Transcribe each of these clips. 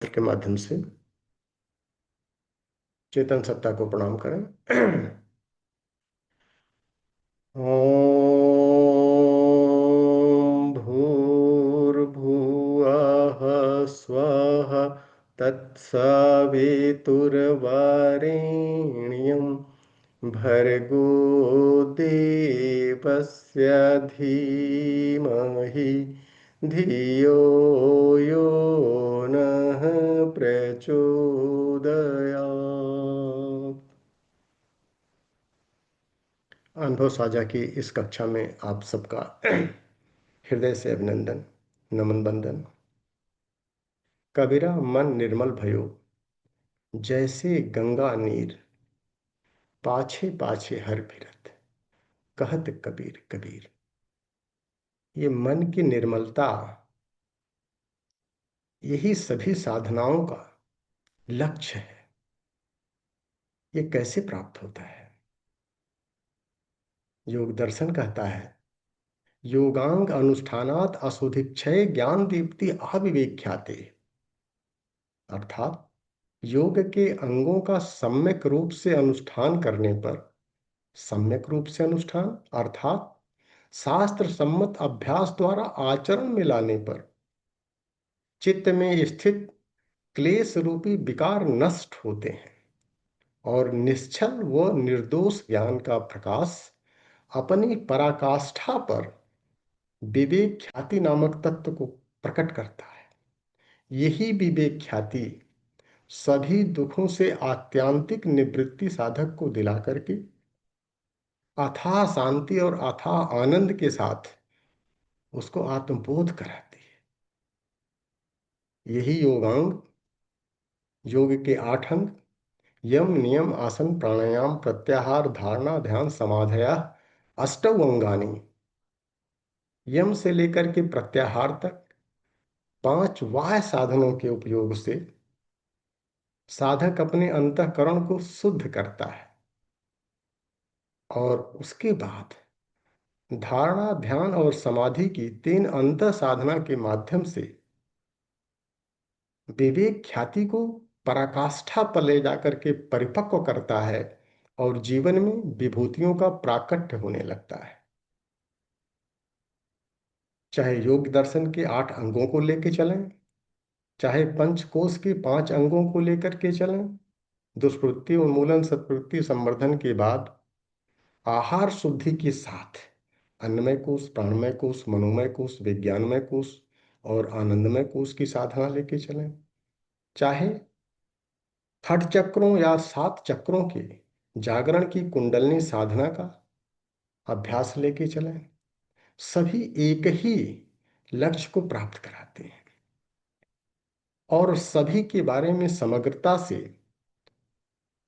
के माध्यम से चेतन सत्ता को प्रणाम करें। ओम भूर्भुवः स्वः तत्सवितुर्वरेण्यं भर्गो देवस्य धीमहि धियो यो नः प्रचोदयात्। अनुभव साझा की इस कक्षा में आप सबका हृदय से अभिनंदन, नमन बंदन। कबीरा मन निर्मल भयो, जैसे गंगा नीर, पाछे पाछे हर फिरत, कहत कबीर कबीर। ये मन की निर्मलता, यही सभी साधनाओं का लक्ष्य है। ये कैसे प्राप्त होता है? योग दर्शन कहता है, योगांग अनुष्ठानात असुधिक्षय ज्ञान दीप्ति अविवेख्याते। अर्थात योग के अंगों का सम्यक रूप से अनुष्ठान करने पर, सम्यक रूप से अनुष्ठान अर्थात शास्त्र सम्मत अभ्यास द्वारा आचरण में लाने पर चित्त में स्थित क्लेश रूपी विकार नष्ट होते हैं और निश्चल व निर्दोष ज्ञान का प्रकाश अपनी पराकाष्ठा पर विवेक ख्याति नामक तत्व को प्रकट करता है। यही विवेक ख्याति सभी दुखों से आत्यांतिक निवृत्ति साधक को दिला करके अथाह शांति और अथाह आनंद के साथ उसको आत्मबोध कराती है। यही योगांग, योग के 8 अंग यम नियम आसन प्राणायाम प्रत्याहार धारणा ध्यान समाधया अष्टौ अंगानी। यम से लेकर के प्रत्याहार तक 5 बाह्य साधनों के उपयोग से साधक अपने अंतःकरण को शुद्ध करता है और उसके बाद धारणा ध्यान और समाधि की 3 अंतः साधना के माध्यम से विवेक ख्याति को पराकाष्ठा पर ले जाकर के परिपक्व करता है और जीवन में विभूतियों का प्राकट्य होने लगता है। चाहे योग दर्शन के 8 अंगों को लेकर चलें, चाहे पंचकोश के 5 अंगों को लेकर के चलें, दुष्कृति उन्मूलन सत्वृत्ति संवर्धन के बाद आहार शुद्धि के साथ अन्नमय कोश प्राणमय कोश मनोमय कोश विज्ञानमय कोश और आनंदमय कोश की साधना लेके चलें, चाहे खट चक्रों या 7 चक्रों के जागरण की कुंडलनी साधना का अभ्यास लेके चलें, सभी एक ही लक्ष्य को प्राप्त कराते हैं और सभी के बारे में समग्रता से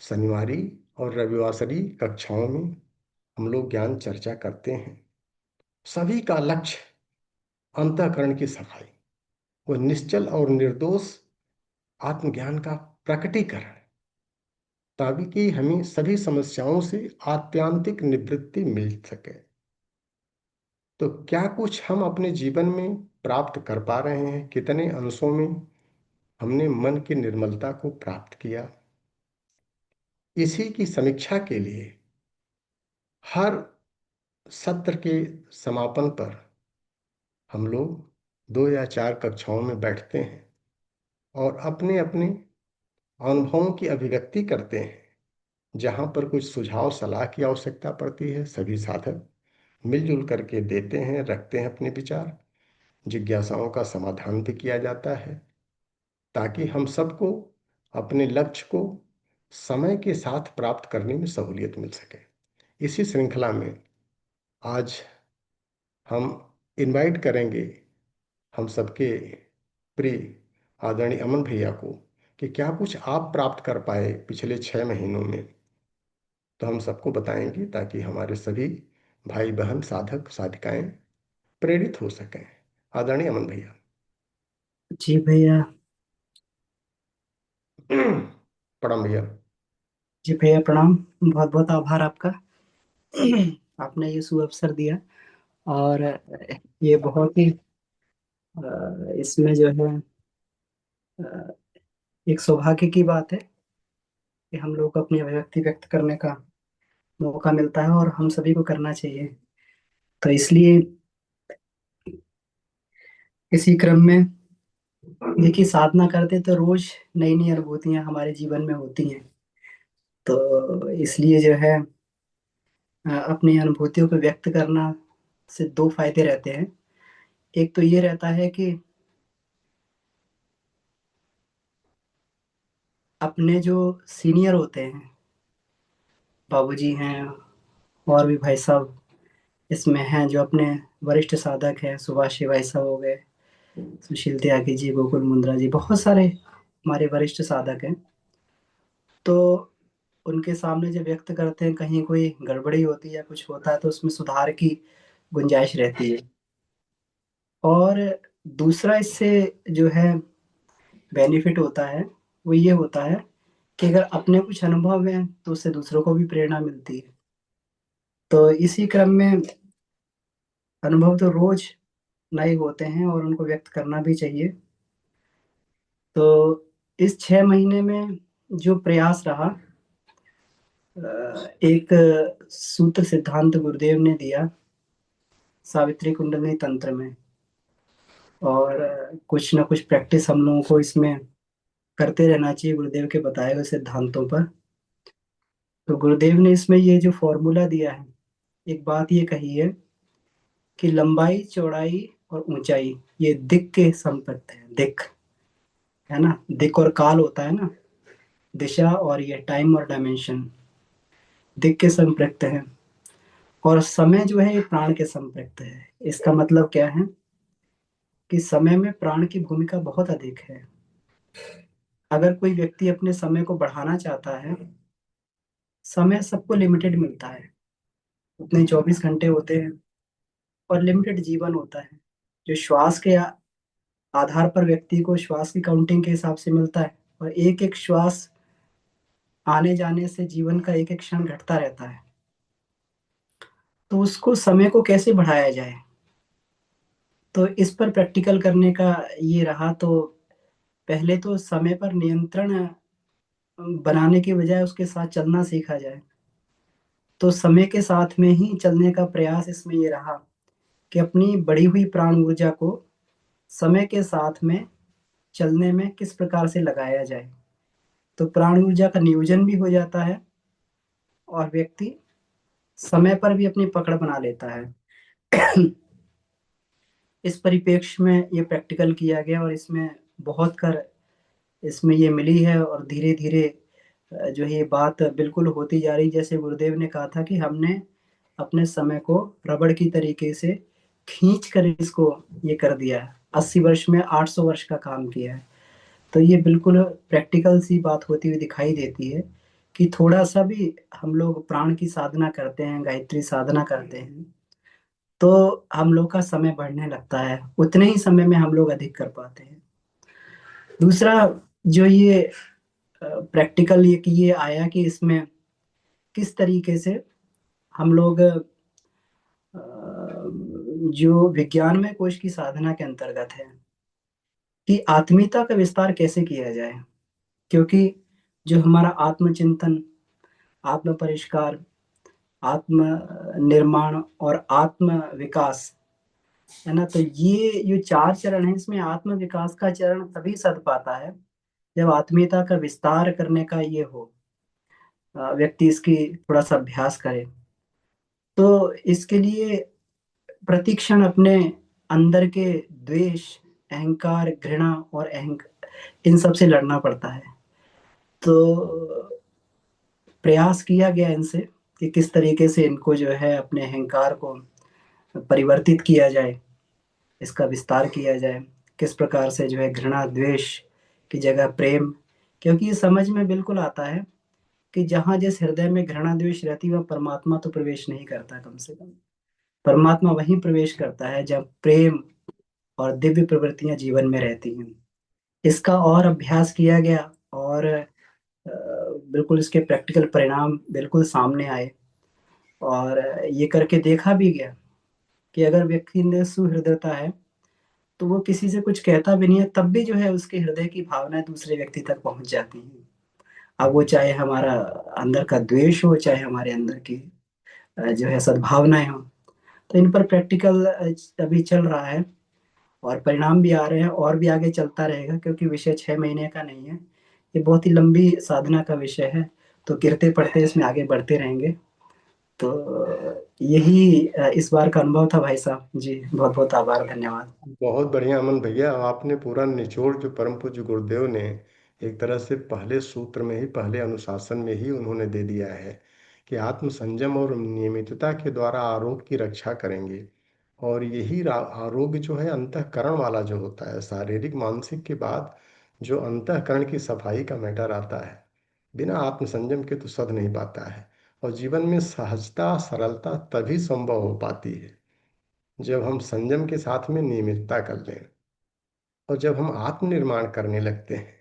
शनिवारी और रविवासरी कक्षाओं में हम लोग ज्ञान चर्चा करते हैं। सभी का लक्ष्य अंतःकरण की सफाई, वो निश्चल और निर्दोष आत्मज्ञान का प्रकटीकरण, ताकि हमें सभी समस्याओं से आत्यांतिक निवृत्ति मिल सके। तो क्या कुछ हम अपने जीवन में प्राप्त कर पा रहे हैं? कितने अंशों में हमने मन की निर्मलता को प्राप्त किया? इसी की समीक्षा के लिए हर सत्र के समापन पर हम लोग 2 या 4 कक्षाओं में बैठते हैं और अपने अपने अनुभवों की अभिव्यक्ति करते हैं। जहाँ पर कुछ सुझाव सलाह की आवश्यकता पड़ती है, सभी साधक मिलजुल करके देते हैं, रखते हैं अपने विचार। जिज्ञासाओं का समाधान भी किया जाता है ताकि हम सबको अपने लक्ष्य को समय के साथ प्राप्त करने में सहूलियत मिल सके। इसी श्रृंखला में आज हम इनवाइट करेंगे हम सबके प्रिय आदरणीय अमन भैया को कि क्या कुछ आप प्राप्त कर पाए पिछले 6 महीनों में, तो हम सबको बताएंगे ताकि हमारे सभी भाई बहन साधक साधिकाएं प्रेरित हो सकें। आदरणीय अमन भैया। जी भैया। प्रणाम भैया। जी भैया प्रणाम। बहुत बहुत आभार आपका। आपने ये सुअवसर दिया और ये बहुत ही इसमें जो है एक सौभाग्य की बात है कि हम लोग को अपनी अभिव्यक्ति व्यक्त करने का मौका मिलता है और हम सभी को करना चाहिए। तो इसलिए इसी क्रम में देखिए, साधना करते तो रोज नई नई अनुभूतियां हमारे जीवन में होती हैं। तो इसलिए जो है अपनी अनुभूतियों को व्यक्त करना से दो फायदे रहते हैं। एक तो ये रहता है कि अपने जो सीनियर होते हैं, बाबूजी हैं और भी भाई साहब इसमें हैं, जो अपने वरिष्ठ साधक हैं, सुभाष भाई साहब हो गए, सुशील त्यागी जी, गोकुल मुंद्रा जी, बहुत सारे हमारे वरिष्ठ साधक हैं। तो उनके सामने जब व्यक्त करते हैं, कहीं कोई गड़बड़ी होती है या कुछ होता है तो उसमें सुधार की गुंजाइश रहती है। और दूसरा इससे जो है बेनिफिट होता है, वो ये होता है कि अगर अपने कुछ अनुभव है तो उससे दूसरों को भी प्रेरणा मिलती है। तो इसी क्रम में अनुभव तो रोज नए होते हैं और उनको व्यक्त करना भी चाहिए। तो इस 6 महीने में जो प्रयास रहा, एक सूत्र सिद्धांत गुरुदेव ने दिया सावित्री कुंडलिनी तंत्र में, और कुछ ना कुछ प्रैक्टिस हम लोगों को इसमें करते रहना चाहिए गुरुदेव के बताए हुए सिद्धांतों पर। तो गुरुदेव ने इसमें ये जो फॉर्मूला दिया है, एक बात ये कही है कि लंबाई, चौड़ाई और ऊंचाई ये दिक् के संपर्क है। दिक् है ना, दिक् और काल होता है ना, दिशा, और ये टाइम और डायमेंशन दिक् के संपर्क है। और समय जो है ये प्राण के संपर्क है। इसका मतलब क्या है कि समय में प्राण की भूमिका बहुत अधिक है। अगर कोई व्यक्ति अपने समय को बढ़ाना चाहता है, समय सबको लिमिटेड मिलता है, उतने 24 घंटे होते हैं और लिमिटेड जीवन होता है, जो श्वास के आधार पर व्यक्ति को श्वास की काउंटिंग के हिसाब से मिलता है। और एक एक श्वास आने जाने से जीवन का एक एक क्षण घटता रहता है। तो उसको समय को कैसे बढ़ाया जाए, तो इस पर प्रैक्टिकल करने का ये रहा। तो पहले तो समय पर नियंत्रण बनाने के बजाय उसके साथ चलना सीखा जाए। तो समय के साथ में ही चलने का प्रयास इसमें ये रहा कि अपनी बढ़ी हुई प्राण ऊर्जा को समय के साथ में चलने में किस प्रकार से लगाया जाए। तो प्राण ऊर्जा का नियोजन भी हो जाता है और व्यक्ति समय पर भी अपनी पकड़ बना लेता है। इस परिप्रेक्ष्य में ये प्रैक्टिकल किया गया और इसमें बहुत कर इसमें ये मिली है। और धीरे धीरे जो है ये बात बिल्कुल होती जा रही। जैसे गुरुदेव ने कहा था कि हमने अपने समय को रबड़ की तरीके से खींच कर इसको ये कर दिया है, 80 वर्ष में 800 वर्ष का काम किया है। तो ये बिल्कुल प्रैक्टिकल सी बात होती हुई दिखाई देती है कि थोड़ा सा भी हम लोग प्राण की साधना करते हैं, गायत्री साधना करते हैं, तो हम लोग का समय बढ़ने लगता है, उतने ही समय में हम लोग अधिक कर पाते हैं। दूसरा जो ये प्रैक्टिकल ये कि ये आया कि इसमें किस तरीके से हम लोग जो विज्ञानमय कोश की साधना के अंतर्गत है कि आत्मीयता का विस्तार कैसे किया जाए। क्योंकि जो हमारा आत्मचिंतन, आत्म परिष्कार, आत्म निर्माण और आत्म विकास है ना, तो ये जो 4 चरण है, इसमें आत्म विकास का चरण तभी सद पाता है जब आत्मीयता का विस्तार करने का ये हो, व्यक्ति इसकी थोड़ा सा अभ्यास करे। तो इसके लिए प्रतिक्षण अपने अंदर के द्वेष, अहंकार, घृणा और इन सब से लड़ना पड़ता है। तो प्रयास किया गया इनसे कि किस तरीके से इनको जो है अपने अहंकार को परिवर्तित किया जाए, इसका विस्तार किया जाए, किस प्रकार से जो है घृणा द्वेष की जगह प्रेम। क्योंकि ये समझ में बिल्कुल आता है कि जहां जिस हृदय में घृणा द्वेष रहती है वह परमात्मा तो प्रवेश नहीं करता। कम से कम परमात्मा वहीं प्रवेश करता है जब प्रेम और दिव्य प्रवृत्तियां जीवन में रहती हैं। इसका और अभ्यास किया गया और बिल्कुल इसके प्रैक्टिकल परिणाम बिल्कुल सामने आए। और ये करके देखा भी गया कि अगर व्यक्ति में सुहृदयता है तो वो किसी से कुछ कहता भी नहीं है, तब भी जो है उसके हृदय की भावनाएं दूसरे व्यक्ति तक पहुंच जाती हैं। अब वो चाहे हमारा अंदर का द्वेष हो, चाहे हमारे अंदर की जो है सद्भावनाएं हो। तो इन पर प्रैक्टिकल अभी चल रहा है, और परिणाम भी आ रहे हैं, और भी आगे चलता रहेगा, क्योंकि विषय 6 महीने का नहीं है, ये बहुत ही लंबी साधना का विषय है। तो गिरते पड़ते इसमें आगे बढ़ते रहेंगे। तो यही इस बार का अनुभव था भाई साहब जी। बहुत बहुत आभार, धन्यवाद। बहुत बढ़िया अमन भैया, आपने पूरा निचोड़ जो परम पूज्य गुरुदेव ने एक तरह से पहले सूत्र में ही, पहले अनुशासन में ही उन्होंने दे दिया है कि आत्म संयम और नियमितता के द्वारा आरोग्य की रक्षा करेंगे। और यही आरोग्य जो है अंतःकरण वाला जो होता है, शारीरिक मानसिक के बाद जो अंतःकरण की सफाई का मैटर आता है, बिना आत्म संयम के तो सध नहीं पाता है। और जीवन में सहजता सरलता तभी संभव हो पाती है जब हम संयम के साथ में नियमितता कर लें। और जब हम आत्मनिर्माण करने लगते हैं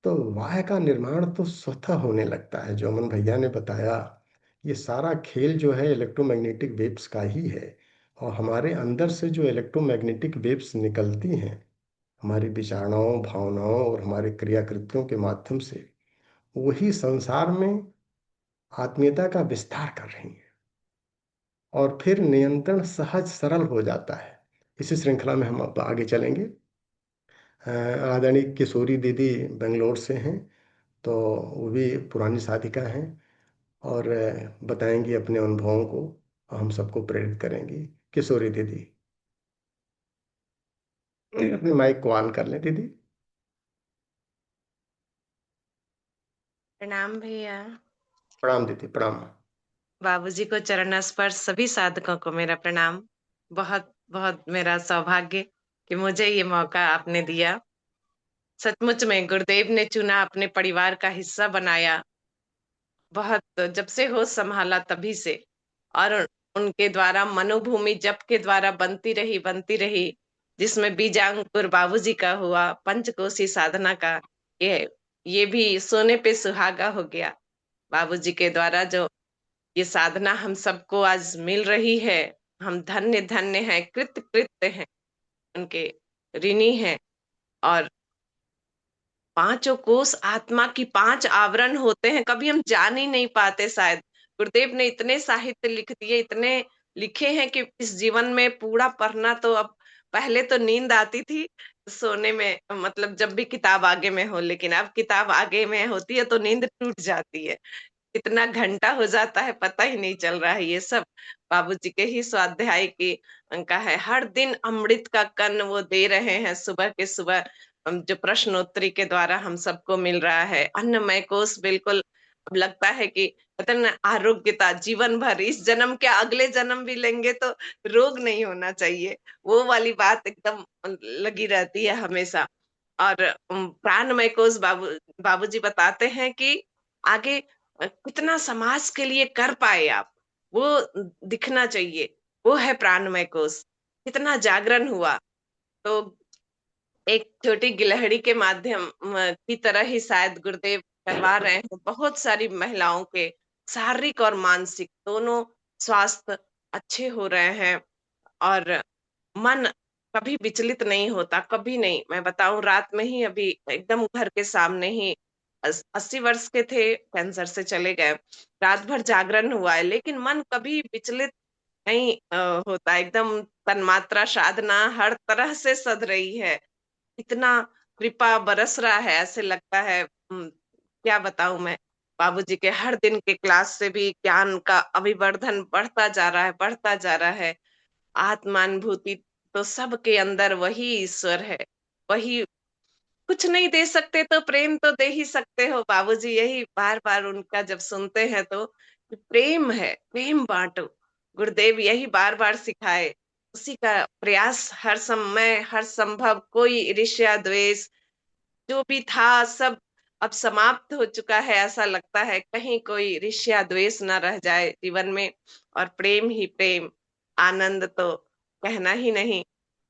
तो वाह का निर्माण तो स्वतः होने लगता है। जो अमन भैया ने बताया, ये सारा खेल जो है इलेक्ट्रोमैग्नेटिक वेव्स का ही है। और हमारे अंदर से जो इलेक्ट्रोमैग्नेटिक वेव्स निकलती हैं हमारी विचारणाओं, भावनाओं और हमारे क्रियाकृतियों के माध्यम से, वही संसार में आत्मीयता का विस्तार कर रही हैं। और फिर नियंत्रण सहज सरल हो जाता है। इसी श्रृंखला में हम अब आगे चलेंगे। आदरणीय किशोरी दीदी बेंगलोर से हैं, तो वो भी पुरानी साधिका हैं और बताएंगी अपने अनुभवों को और हम सबको प्रेरित करेंगी। किशोरी दीदी, अपने माइक को ऑन कर लें दीदी। प्रणाम भैया। प्रणाम दीदी, प्रणाम। बाबूजी को चरण स्पर्श, सभी साधकों को मेरा प्रणाम। बहुत बहुत मेरा सौभाग्य कि मुझे ये मौका आपने दिया। सचमुच में गुरुदेव ने चुना, अपने परिवार का हिस्सा बनाया। बहुत जब से होश संभाला तभी से, और उनके द्वारा मनोभूमि जप के द्वारा बनती रही, जिसमें बीजांकुर बाबूजी का हुआ, पंचकोशी साधना का, ये ये भी सोने पे सुहागा हो गया। बाबूजी के द्वारा जो ये साधना हम सबको आज मिल रही है, हम धन्य धन्य हैं, कृत कृत्य हैं, उनके ऋणी हैं। और पांचों कोष आत्मा की 5 आवरण होते हैं, कभी हम जान ही नहीं पाते शायद। गुरुदेव ने इतने साहित्य लिख दिए, इतने लिखे हैं कि इस जीवन में पूरा पढ़ना तो अब, पहले तो नींद आती थी सोने में, मतलब जब भी किताब आगे में हो, लेकिन अब किताब आगे में होती है तो नींद टूट जाती है। कितना घंटा हो जाता है पता ही नहीं चल रहा है। ये सब बाबूजी के ही स्वाध्याय की का है। हर दिन अमृत का कण वो दे रहे हैं, सुबह के सुबह जो प्रश्नोत्तरी के द्वारा हम सबको मिल रहा है। अन्नमय कोश बिल्कुल, अब लगता है कि पता ना, आरोग्यता जीवन भर, इस जन्म के अगले जन्म भी लेंगे तो रोग नहीं होना चाहिए, वो वाली बात एकदम लगी रहती है हमेशा। और प्राणमय कोश बाबूजी बताते हैं कि आगे कितना समाज के लिए कर पाए आप, वो दिखना चाहिए। वो है प्राणमय कोश। कितना जागरण हुआ। तो एक छोटी गिलहरी के माध्यम की तरह ही शायद गुरुदेव करवा रहे हैं बहुत सारी महिलाओं के शारीरिक और मानसिक दोनों स्वास्थ्य अच्छे हो रहे हैं। और मन कभी विचलित नहीं होता, कभी नहीं। मैं बताऊं, रात में ही अभी एकदम घर के सामने ही 80 वर्ष के थे, कैंसर से चले गए। रात भर जागरण हुआ है, लेकिन मन कभी विचलित नहीं होता। एकदम तन्मात्रा साधना हर तरह से सध रही है। इतना कृपा बरस रहा है, ऐसे लगता है। क्या बताऊं मैं। बाबूजी के हर दिन के क्लास से भी ज्ञान का अभिवर्धन बढ़ता जा रहा है, बढ़ता जा रहा है। आत्मानुभूति तो सबके अंदर वही ईश्वर है। वही, कुछ नहीं दे सकते तो प्रेम तो दे ही सकते हो बाबूजी। यही बार बार उनका जब सुनते हैं तो, कि प्रेम है, प्रेम बांटो। गुरुदेव यही बार बार सिखाए, उसी का प्रयास हर समय, हर संभव। कोई ईर्ष्या द्वेष जो भी था सब अब समाप्त हो चुका है। ऐसा लगता है कहीं कोई ईर्ष्या द्वेष न रह जाए जीवन में, और प्रेम ही प्रेम। आनंद तो कहना ही नहीं।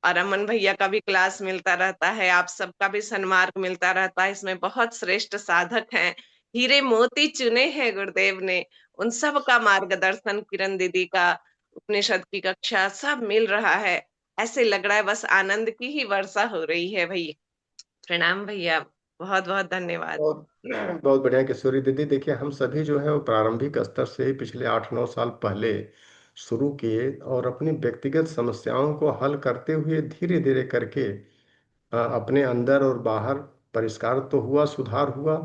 और अमन भैया का भी क्लास मिलता रहता है, आप सबका भी सन्मार्ग मिलता रहता है। इसमें बहुत श्रेष्ठ साधक हैं, हीरे मोती चुने हैं गुरुदेव ने। उन सब का मार्गदर्शन, किरण दीदी का उपनिषद की कक्षा, सब मिल रहा है। ऐसे लग रहा है बस आनंद की ही वर्षा हो रही है भैया। प्रणाम भैया, बहुत बहुत धन्यवाद। और बहुत बढ़िया किशोरी दीदी। देखिए, हम सभी जो है वो प्रारंभिक स्तर से ही पिछले 8-9 साल पहले शुरू किए और अपनी व्यक्तिगत समस्याओं को हल करते हुए धीरे धीरे करके अपने अंदर और बाहर परिष्कार तो हुआ, सुधार हुआ।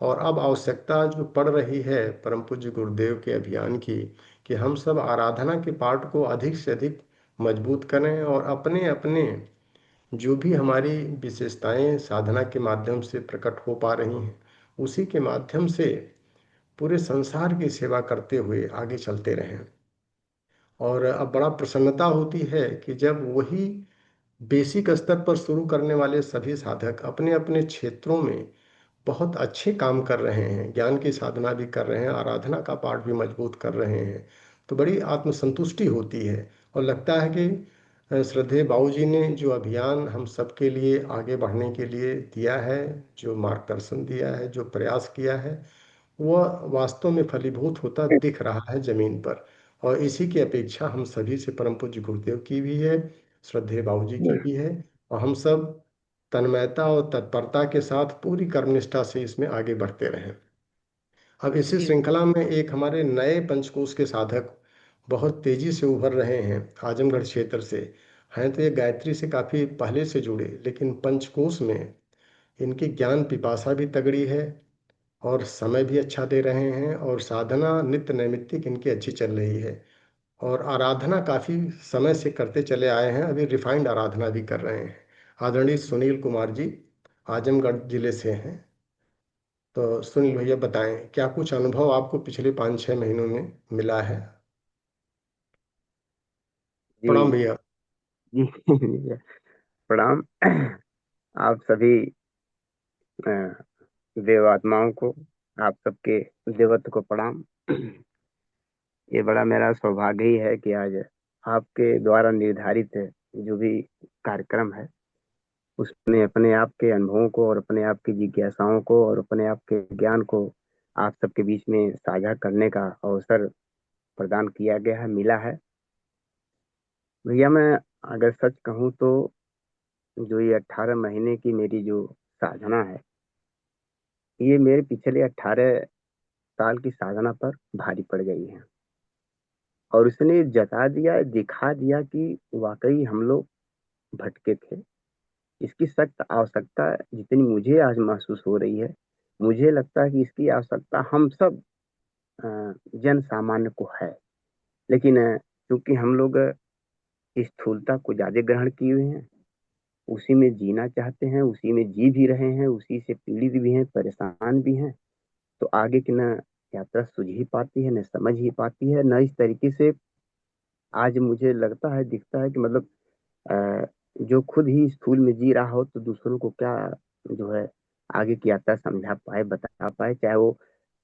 और अब आवश्यकता जो पड़ रही है परम पूज्य गुरुदेव के अभियान की, कि हम सब आराधना के पाठ को अधिक से अधिक मजबूत करें और अपने अपने जो भी हमारी विशेषताएं साधना के माध्यम से प्रकट हो पा रही हैं, उसी के माध्यम से पूरे संसार की सेवा करते हुए आगे चलते रहें। और अब बड़ा प्रसन्नता होती है कि जब वही बेसिक स्तर पर शुरू करने वाले सभी साधक अपने अपने क्षेत्रों में बहुत अच्छे काम कर रहे हैं, ज्ञान की साधना भी कर रहे हैं, आराधना का पाठ भी मजबूत कर रहे हैं, तो बड़ी आत्मसंतुष्टि होती है। और लगता है कि श्रद्धेय बाबूजी ने जो अभियान हम सबके लिए आगे बढ़ने के लिए दिया है, जो मार्गदर्शन दिया है, जो प्रयास किया है, वह वास्तव में फलीभूत होता दिख रहा है जमीन पर। और इसी की अपेक्षा हम सभी से परम पूज्य गुरुदेव की भी है, श्रद्धेय बाबूजी की भी है। और हम सब तन्मयता और तत्परता के साथ पूरी कर्मनिष्ठा से इसमें आगे बढ़ते रहें। अब इसी जी श्रृंखला में एक हमारे नए पंचकोश के साधक बहुत तेजी से उभर रहे हैं आजमगढ़ क्षेत्र से। हैं तो ये गायत्री से काफ़ी पहले से जुड़े, लेकिन पंचकोश में इनकी ज्ञान पिपासा भी तगड़ी है और समय भी अच्छा दे रहे हैं, और साधना नित्य नैमित्तिक इनकी अच्छी चल रही है। और आराधना काफ़ी समय से करते चले आए हैं, अभी रिफाइंड आराधना भी कर रहे हैं। आदरणीय सुनील कुमार जी आजमगढ़ जिले से हैं। तो सुनील भैया बताएं, क्या कुछ अनुभव आपको पिछले 5-6 महीनों में मिला है? प्रणाम जी भैया। जी प्रणाम। आप सभी अ, देव आत्माओं को, आप सबके देवत्व को प्रणाम। ये बड़ा मेरा सौभाग्य ही है कि आज आपके द्वारा निर्धारित जो भी कार्यक्रम है उसमें अपने आप के अनुभवों को और अपने आप की जिज्ञासाओं को और अपने आप के ज्ञान को आप सबके बीच में साझा करने का अवसर प्रदान किया गया है, मिला है। भैया मैं अगर सच कहूँ तो जो ये 18 महीने की मेरी जो साधना है, ये मेरे पिछले 18 साल की साधना पर भारी पड़ गई है। और उसने जता दिया, दिखा दिया कि वाकई हम लोग भटके थे। इसकी सख्त आवश्यकता जितनी मुझे आज महसूस हो रही है, मुझे लगता है कि इसकी आवश्यकता हम सब अ, जन सामान्य को है। लेकिन क्योंकि हम लोग इस स्थूलता को ज्यादा ग्रहण किए हुए हैं, उसी में जीना चाहते हैं, उसी में जी भी रहे हैं, उसी से पीड़ित भी हैं, परेशान भी हैं, तो आगे की न यात्रा सूझ ही पाती है, न समझ ही पाती है, न इस तरीके से आज मुझे लगता है, दिखता है कि मतलब अ, जो खुद ही स्थूल में जी रहा हो तो दूसरों को क्या जो है आगे की यात्रा समझा पाए, बता पाए, चाहे वो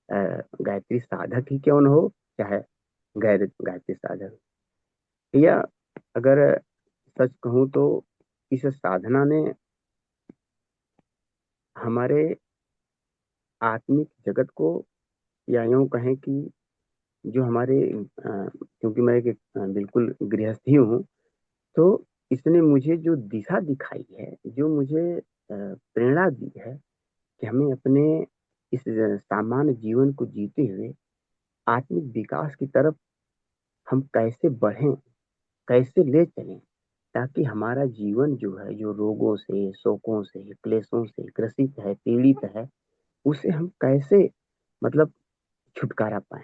अ, गायत्री साधक ही क्यों न हो, चाहे गैर गायत्री साधक। या अगर सच कहूँ तो इस साधना ने हमारे आत्मिक जगत को, या यूं कहें कि जो हमारे क्योंकि मैं एक बिल्कुल गृहस्थ ही हूँ, तो इसने मुझे जो दिशा दिखाई है, जो मुझे प्रेरणा दी है कि हमें अपने इस सामान्य जीवन को जीते हुए आत्मिक विकास की तरफ हम कैसे बढ़ें, कैसे ले चलें, ताकि हमारा जीवन जो है, जो रोगों से, शोकों से, क्लेशों से ग्रसित है, पीड़ित है, उसे हम कैसे मतलब छुटकारा पाए।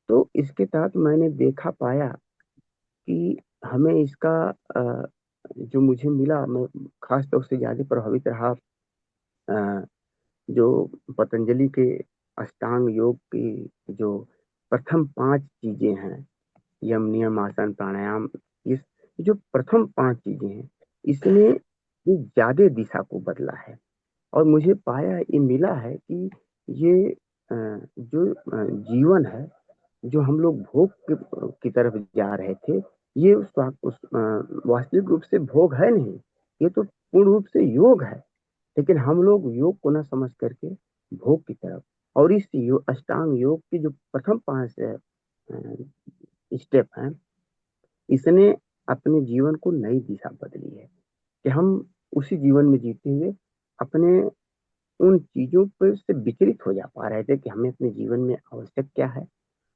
तो इसके तहत मैंने देखा पाया कि हमें इसका जो मुझे मिला, मैं खास तौर से ज्यादा प्रभावित रहा जो पतंजलि के अष्टांग योग की जो प्रथम 5 चीजें हैं, यम नियम आसन प्राणायाम, इस जो प्रथम 5 चीजें हैं, इसने ये ज्यादा दिशा को बदला है। और मुझे पाया, ये मिला है कि ये जो जीवन है, जो हम लोग भोग की तरफ जा रहे थे, ये वास्तविक रूप से भोग है नहीं, ये तो पूर्ण रूप से योग है। लेकिन हम लोग योग को न समझ करके भोग की तरफ, और इस अष्टांग योग की जो प्रथम 5 स्टेप हैं, इसने अपने जीवन को नई दिशा बदली है कि हम उसी जीवन में जीते हुए अपने उन चीजों पर से विचलित हो जा पा रहे थे कि हमें अपने जीवन में आवश्यक क्या है,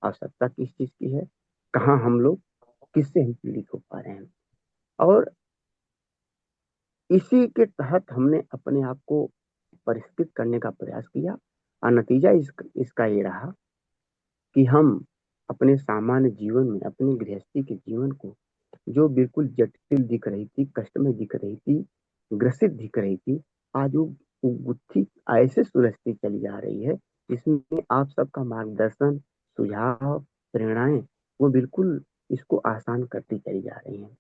आवश्यकता किस चीज की है, कहाँ हम लोग किससे हम पीड़ित हो पा रहे हैं। और इसी के तहत हमने अपने आप को परिष्कृत करने का प्रयास किया और नतीजा इसका ये रहा कि हम अपने सामान्य जीवन में, अपनी गृहस्थी के जीवन को जो बिल्कुल जटिल दिख रही थी, कष्टमय दिख रही थी, ग्रसित दिख रही थी, आज वो गुत्थी ऐसे सुलझती चली जा रही है जिसमें आप सबका मार्गदर्शन, सुझाव, प्रेरणाएं वो बिल्कुल इसको आसान करती चली जा रही हैं।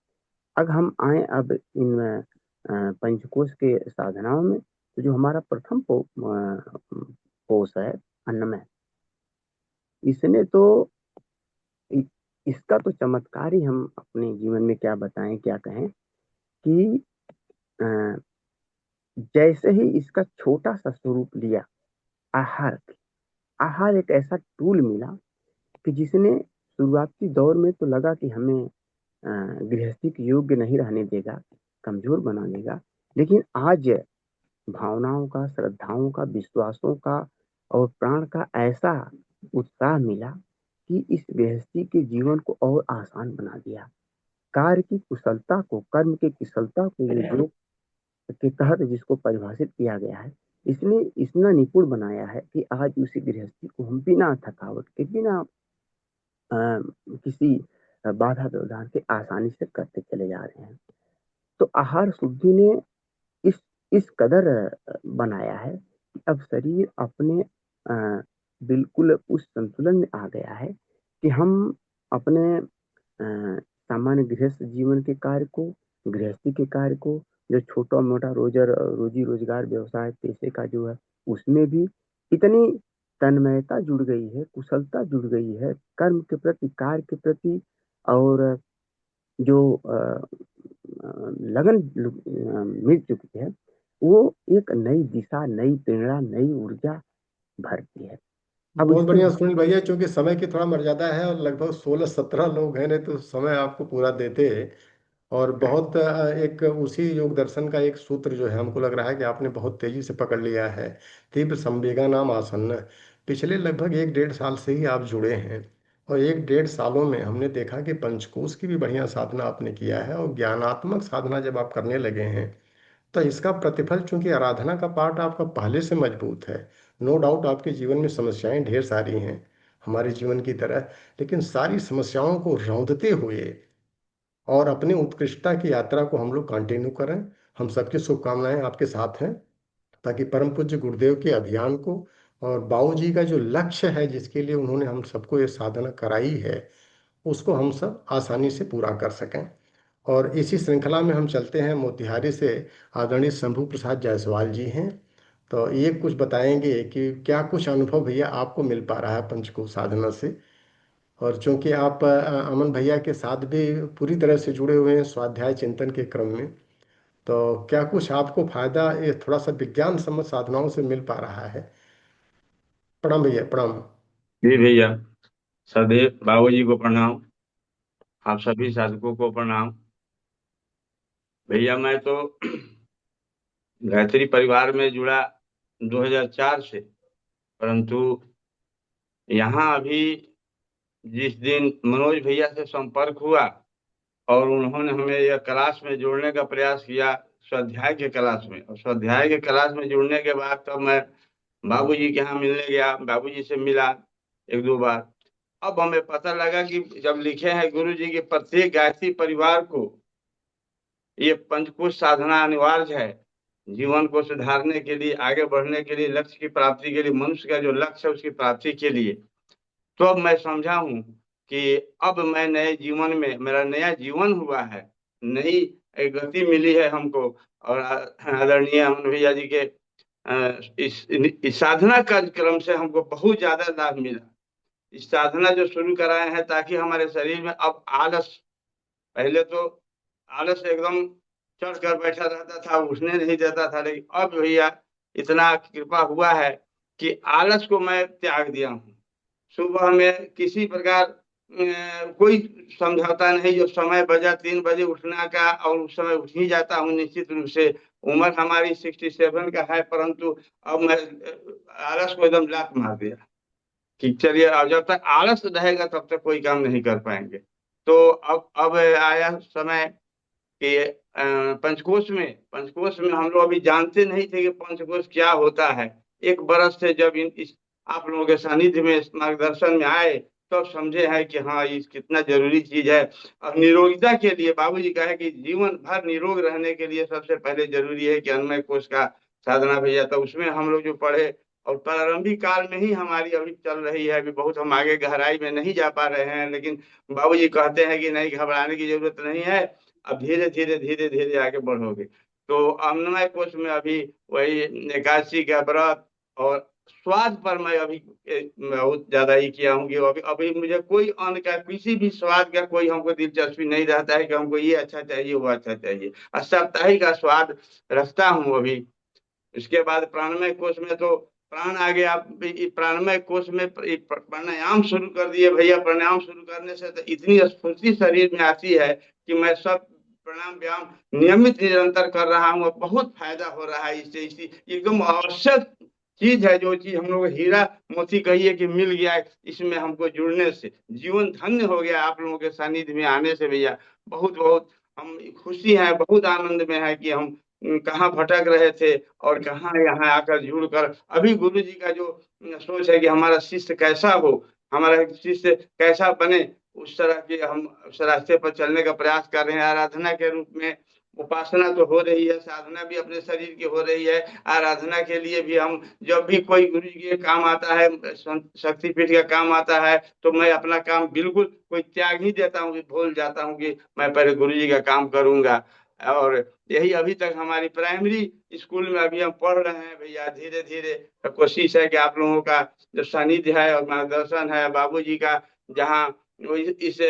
अब हम आए अब इन पंचकोश के साधनाओं में, तो जो हमारा प्रथम कोश है अन्नमय, इसने तो इसका तो चमत्कार ही हम अपने जीवन में क्या बताएं, क्या कहें कि अ, जैसे ही इसका छोटा सा स्वरूप लिया आहार, आहार एक ऐसा टूल मिला कि जिसने शुरुआती दौर में तो लगा कि हमें गृहस्थी के योग्य नहीं रहने देगा, कमजोर बना देगा, लेकिन आज भावनाओं का, श्रद्धाओं का, विश्वासों का और प्राण का ऐसा उत्साह मिला कि इस गृहस्थी के जीवन को और आसान बना दिया। कार्य की कुशलता को, कर्म की कुशलता को ये योग के तहत जिसको परिभाषित किया गया है, इसने इतना निपुण बनाया है कि आज उसी गृहस्थी को हम बिना थकावट के, बिना किसी बाधा व्यवधान के आसानी से करते चले जा रहे हैं। तो आहार शुद्धि ने इस इस कदर बनाया है कि अब शरीर अपने बिल्कुल उस संतुलन में आ गया है कि हम अपने सामान्य गृहस्थ जीवन के कार्य को, गृहस्थी के कार्य को, जो छोटा मोटा रोजी रोजगार व्यवसाय पैसे का जो है, उसमें भी इतनी तन्मयता जुड़ गई है, कुशलता जुड़ गई है कर्म के प्रति, कार्य के प्रति, और जो लगन मिल चुकी है, वो एक नई दिशा, नई प्रेरणा, नई ऊर्जा भरती है। अब बहुत इसमें बढ़िया सुनील भैया, क्योंकि समय की थोड़ा मर्यादा है और लगभग 16-17 लोग हैं, नहीं तो समय आपको पूरा देते। और बहुत एक उसी योग दर्शन का एक सूत्र जो है, हमको लग रहा है कि आपने बहुत तेजी से पकड़ लिया है। तीव्र संवेगा नाम आसन्न। पिछले लगभग 1-1.5 साल से ही आप जुड़े हैं, और 1-1.5 सालों में हमने देखा कि पंचकोश की भी बढ़िया साधना आपने किया है, और ज्ञानात्मक साधना जब आप करने लगे हैं तो इसका प्रतिफल, चूंकि आराधना का पार्ट आपका पहले से मजबूत है, नो डाउट आपके जीवन में समस्याएं ढेर सारी हैं हमारे जीवन की तरह, लेकिन सारी समस्याओं को रौंदते हुए और अपनी उत्कृष्टता की यात्रा को हम लोग कंटिन्यू करें। हम सबकी शुभकामनाएं आपके साथ हैं, ताकि परम पूज्य गुरुदेव के अभियान को और बाबू जी का जो लक्ष्य है जिसके लिए उन्होंने हम सबको ये साधना कराई है, उसको हम सब आसानी से पूरा कर सकें। और इसी श्रृंखला में हम चलते हैं, मोतिहारी से आदरणीय शंभू प्रसाद जायसवाल जी हैं। तो ये कुछ बताएंगे कि क्या कुछ अनुभव भैया आपको मिल पा रहा है पंचकोश साधना से। और चूंकि आप अमन भैया के साथ भी पूरी तरह से जुड़े हुए हैं स्वाध्याय चिंतन के क्रम में, तो क्या कुछ आपको फायदा ये थोड़ा सा विज्ञान सम्मत साधनाओं से मिल पा रहा है। प्रणाम भैया, प्रणाम। जी भैया, सदैव बाबूजी को प्रणाम। आप सभी साधकों को प्रणाम। भैया मैं तो गायत्री परिवार में जुड़ा 2004 से, परंतु यहाँ अभी जिस दिन मनोज भैया से संपर्क हुआ और उन्होंने हमें यह क्लास में जोड़ने का प्रयास किया, स्वाध्याय के क्लास में, और स्वाध्याय के क्लास में जुड़ने के बाद तब मैं बाबूजी के यहाँ मिलने गया, बाबूजी से मिला 1-2 बार। अब हमें पता लगा कि जब लिखे हैं गुरु जी के प्रत्येक गायत्री परिवार को ये पंचकोश साधना अनिवार्य है, जीवन को सुधारने के लिए, आगे बढ़ने के लिए, लक्ष्य की प्राप्ति के लिए, मनुष्य का जो लक्ष्य है उसकी प्राप्ति के लिए। तो अब मैं समझा हूँ कि अब मैं नए जीवन में, मेरा नया जीवन हुआ है, नई एक गति मिली है हमको। और आदरणीय अमन भैया जी के इस साधना कार्यक्रम से हमको बहुत ज्यादा लाभ मिला। इस साधना जो शुरू कराए हैं ताकि हमारे शरीर में अब आलस, पहले तो आलस एकदम चढ़ कर बैठा रहता था, उठने नहीं देता था, लेकिन अब भैया इतना कृपा हुआ है कि आलस को मैं त्याग दिया हूँ। सुबह में किसी प्रकार कोई समझौता नहीं। जो समय बजा 3 बजे उठना का और उस समय उठ ही जाता हूँ निश्चित रूप से। उम्र हमारी 67 का है, परंतु अब मैं आलस को एकदम लात मार दिया कि चलिए अब जब तक आलस रहेगा तब तक कोई काम नहीं कर पाएंगे। तो अब आया समय कि पंचकोश में हम लोग अभी जानते नहीं थे कि पंचकोश क्या होता है। 1 बरस से जब आप लोगों के सानिध्य में इस मार्गदर्शन में आए तब समझे हैं कि हाँ ये कितना जरूरी चीज है। और निरोगिता के लिए बाबूजी का है कि जीवन भर निरोग रहने के लिए सबसे पहले जरूरी है कि अन्नमय कोश का साधना भैया। तो उसमें हम लोग जो पढ़े और प्रारंभिक काल में ही हमारी अभी चल रही है। अभी बहुत हम आगे गहराई में नहीं जा पा रहे हैं, लेकिन बाबूजी कहते हैं कि नहीं घबराने की जरूरत नहीं है, अब धीरे धीरे धीरे धीरे आगे बढ़ोगे। तो अन्नमय कोश में अभी वही एकादशी का व्रत और स्वाद पर मैं अभी बहुत ज्यादा ही किया हूँ कि अभी अभी मुझे कोई अन्न का किसी भी स्वाद का कोई हमको दिलचस्पी नहीं रहता है कि हमको ये अच्छा चाहिए वो अच्छा चाहिए। साप्ताहिक का स्वाद रखता हूँ अभी। इसके बाद प्राणमय कोश में तो प्राण आ गया। प्राणमय कोश में प्राणायाम शुरू कर दिए भैया। प्राणायाम शुरू करने से तो इतनी स्फूर्ति शरीर में आती है कि मैं सब प्राणायाम व्यायाम नियमित निरंतर कर रहा हूँ। बहुत फायदा हो रहा है इससे। इसी एकदम आवश्यक चीज है जो चीज हम लोग हीरा मोती कहिए कि मिल गया इसमें हमको जुड़ने से। जीवन धन्य हो गया आप लोगों के सानिध्य में आने से भैया। बहुत बहुत हम खुशी हैं, बहुत आनंद में है कि हम कहाँ भटक रहे थे और कहाँ यहाँ आकर जुड़कर अभी गुरु जी का जो सोच है कि हमारा शिष्य कैसा हो, हमारा शिष्य कैसा बने, उस तरह के हम उस रास्ते पर चलने का प्रयास कर रहे हैं। आराधना के रूप में उपासना तो हो रही है, साधना भी अपने शरीर की हो रही है। आराधना के लिए भी हम जब भी कोई गुरु जी के काम आता है, शक्तिपीठ का काम आता है, तो मैं अपना काम बिल्कुल कोई त्याग नहीं देता हूँ कि भूल जाता हूँ कि मैं पहले गुरु जी का काम करूंगा। और यही अभी तक हमारी प्राइमरी स्कूल में अभी हम पढ़ रहे हैं भैया। धीरे धीरे कोशिश है कि आप लोगों का जो सानिध्य है और मार्गदर्शन है बाबूजी का, जहाँ इस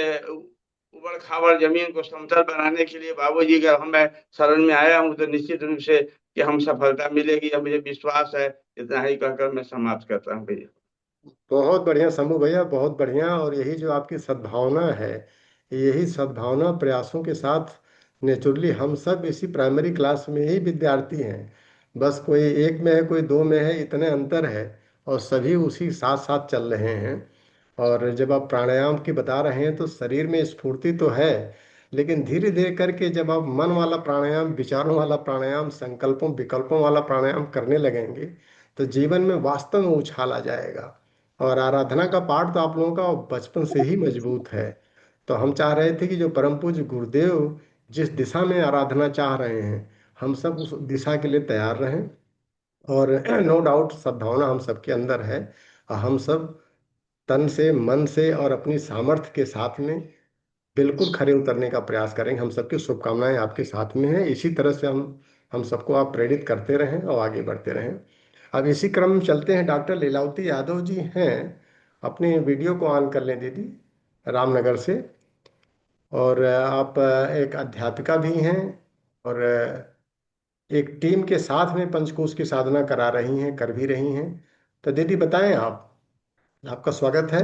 उबड़ खाबड़ जमीन को समतल बनाने के लिए बाबूजी का मैं शरण में आया हूँ, तो निश्चित रूप से कि हम सफलता मिलेगी यह मुझे विश्वास है। इतना ही कहकर मैं समाप्त करता हूँ भैया। बहुत बढ़िया शंभू भैया, बहुत बढ़िया। और यही जो आपकी सद्भावना है, यही सद्भावना प्रयासों के साथ नेचुरली हम सब इसी प्राइमरी क्लास में ही विद्यार्थी हैं। बस कोई एक में है कोई दो में है, इतने अंतर है और सभी उसी साथ साथ चल रहे हैं। और जब आप प्राणायाम की बता रहे हैं तो शरीर में स्फूर्ति तो है, लेकिन धीरे धीरे करके जब आप मन वाला प्राणायाम, विचारों वाला प्राणायाम, संकल्पों विकल्पों वाला प्राणायाम करने लगेंगे तो जीवन में वास्तव में उछाल आ जाएगा। और आराधना का पाठ तो आप लोगों का बचपन से ही मजबूत है। तो हम चाह रहे थे कि जो परम पूज्य गुरुदेव जिस दिशा में आराधना चाह रहे हैं, हम सब उस दिशा के लिए तैयार रहें। और नो डाउट सद्भावना हम सबके अंदर है, और हम सब तन से मन से और अपनी सामर्थ्य के साथ में बिल्कुल खरे उतरने का प्रयास करेंगे। हम सबकी शुभकामनाएं आपके साथ में हैं। इसी तरह से हम सबको आप प्रेरित करते रहें और आगे बढ़ते रहें। अब इसी क्रम में चलते हैं, डॉक्टर लीलावती यादव जी हैं, अपने वीडियो को ऑन कर लें दीदी, रामनगर से। और आप एक अध्यापिका भी हैं और एक टीम के साथ में पंचकोश की साधना करा रही हैं, कर भी रही हैं। तो दीदी बताएं आप, आपका स्वागत है।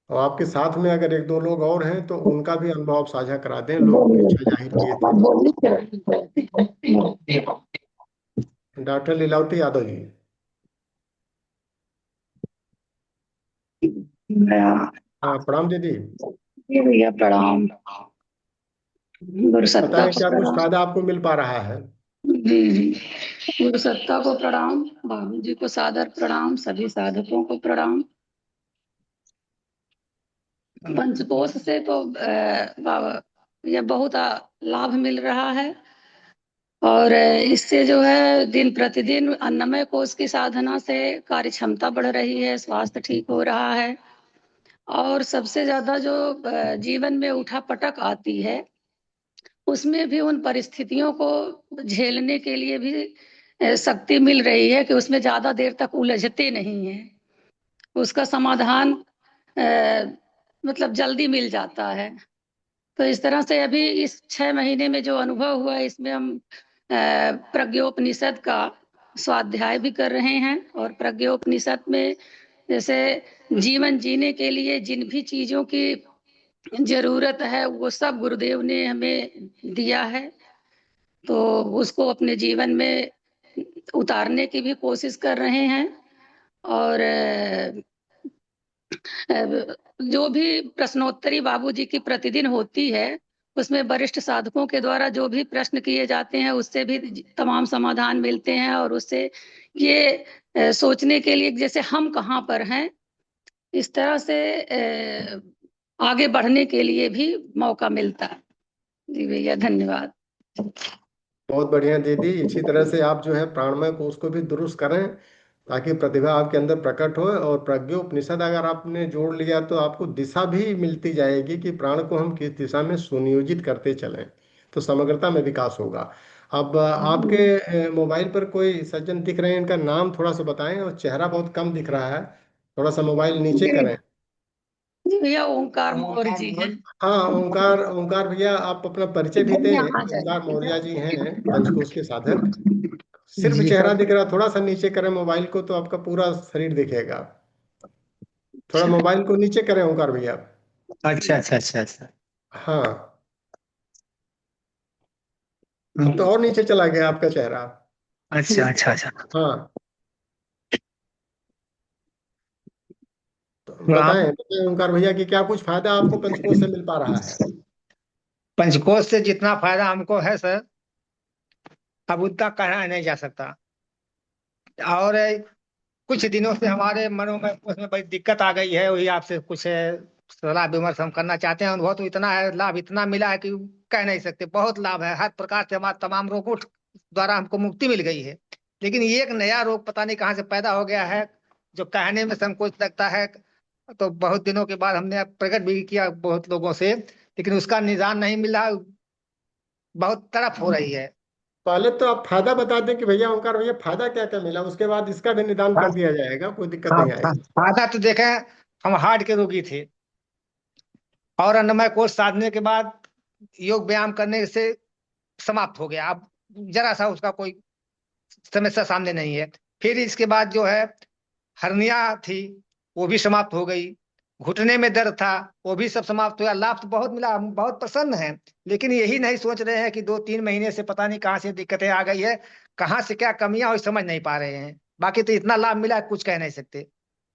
और आपके साथ में अगर एक दो लोग और हैं तो उनका भी अनुभव आप साझा करा दें, लोग इच्छा जाहिर किए थे। डॉक्टर लीलावती यादव जी। हाँ प्रणाम दीदी। जी भैया प्रणाम। गुरु सत्ता बताएं को क्या कुछ प्रणाम। फायदा आपको मिल पा रहा है। जी जी, गुरु सत्ता को प्रणाम, बाबू जी को सादर प्रणाम, सभी साधकों को प्रणाम। पंचकोश से तो ये बहुत लाभ मिल रहा है। और इससे जो है दिन प्रतिदिन अन्नमय कोश की साधना से कार्य क्षमता बढ़ रही है, स्वास्थ्य ठीक हो रहा है। और सबसे ज्यादा जो जीवन में उठापटक आती है, उसमें भी उन परिस्थितियों को झेलने के लिए भी शक्ति मिल रही है कि उसमें ज्यादा देर तक उलझते नहीं है। उसका समाधान मतलब जल्दी मिल जाता है। तो इस तरह से अभी इस 6 महीने में जो अनुभव हुआ है, इसमें हम प्रज्ञोपनिषद का स्वाध्याय भी कर रहे हैं। और प्रज्ञोपनिषद में जैसे जीवन जीने के लिए जिन भी चीजों की जरूरत है वो सब गुरुदेव ने हमें दिया है, तो उसको अपने जीवन में उतारने की भी कोशिश कर रहे हैं। और जो भी प्रश्नोत्तरी बाबूजी की प्रतिदिन होती है, उसमें वरिष्ठ साधकों के द्वारा जो भी प्रश्न किए जाते हैं उससे भी तमाम समाधान मिलते हैं, और उससे ये सोचने के लिए जैसे हम कहाँ पर हैं, इस तरह से आगे बढ़ने के लिए भी मौका मिलता है। जी भैया, धन्यवाद। बहुत बढ़िया दीदी, इसी तरह से आप जो है प्राणमय कोष को भी दुरुस्त करें ताकि प्रतिभा आपके अंदर प्रकट हो, और प्रज्ञोपनिषद अगर आपने जोड़ लिया तो आपको दिशा भी मिलती जाएगी कि प्राण को हम किस दिशा में सुनियोजित करते चलें, तो समग्रता में विकास होगा। अब आपके मोबाइल पर कोई सज्जन दिख रहे हैं, इनका नाम थोड़ा सा बताएं, और चेहरा बहुत कम दिख रहा है, थोड़ा सा मोबाइल नीचे करें। जी भैया, ओंकार मौर्य जी हैं। हाँ, ओंकार ओंकार भैया आप अपना परिचय भी दें। ओंकार मौर्य जी हैं पंचकोश के साधक। सिर्फ जी चेहरा सर। दिख रहा, थोड़ा सा नीचे करें मोबाइल को तो आपका पूरा शरीर दिखेगा। थोड़ा मोबाइल को नीचे करें ओंकार भैया। अच्छा अच्छा अच्छा अच्छा। हाँ, अब तो और नीचे चला गया आपका चेहरा। अच्छा अच्छा अच्छा। हाँ, तो प्रणाम। बताएं बताएं ओंकार भैया कि क्या कुछ फायदा आपको पंचकोश से मिल पा रहा है। पंचकोश से जितना फायदा हमको है सर, अब उतना कहना नहीं जा सकता। और कुछ दिनों से हमारे मनों में उसमें बड़ी दिक्कत आ गई है, वही आपसे कुछ सलाह विमर्श हम करना चाहते हैं। अनुभव तो इतना है, लाभ इतना मिला है कि कह नहीं सकते। बहुत लाभ है, हर प्रकार से हमारे तमाम रोगों द्वारा हमको मुक्ति मिल गई है। लेकिन ये एक नया रोग पता नहीं कहाँ से पैदा हो गया है, जो कहने में संकोच लगता है। तो बहुत दिनों के बाद हमने प्रकट भी किया बहुत लोगों से, लेकिन उसका निदान नहीं मिला। बहुत तड़प हो रही है। पहले तो आप फायदा बता दें कि भैया ओंकार भैया फायदा क्या क्या मिला, उसके बाद इसका भी निदान कर दिया जाएगा, कोई दिक्कत हाँ नहीं हाँ, आएगी। फायदा तो देखें, हम हार्ट के रोगी थे, और अन्नमय कोष साधने के बाद योग व्यायाम करने से समाप्त हो गया। अब जरा सा उसका कोई समस्या सामने नहीं है। फिर इसके बाद जो है हर्निया थी, वो भी समाप्त हो गई। घुटने में दर्द था, वो भी सब समाप्त हुआ। लाभ तो बहुत मिला, हम बहुत प्रसन्न हैं। लेकिन यही नहीं सोच रहे हैं कि 2-3 महीने से पता नहीं कहाँ से दिक्कतें आ गई है, कहाँ से क्या कमियां हुई समझ नहीं पा रहे हैं। बाकी तो इतना लाभ मिला है, कुछ कह नहीं सकते।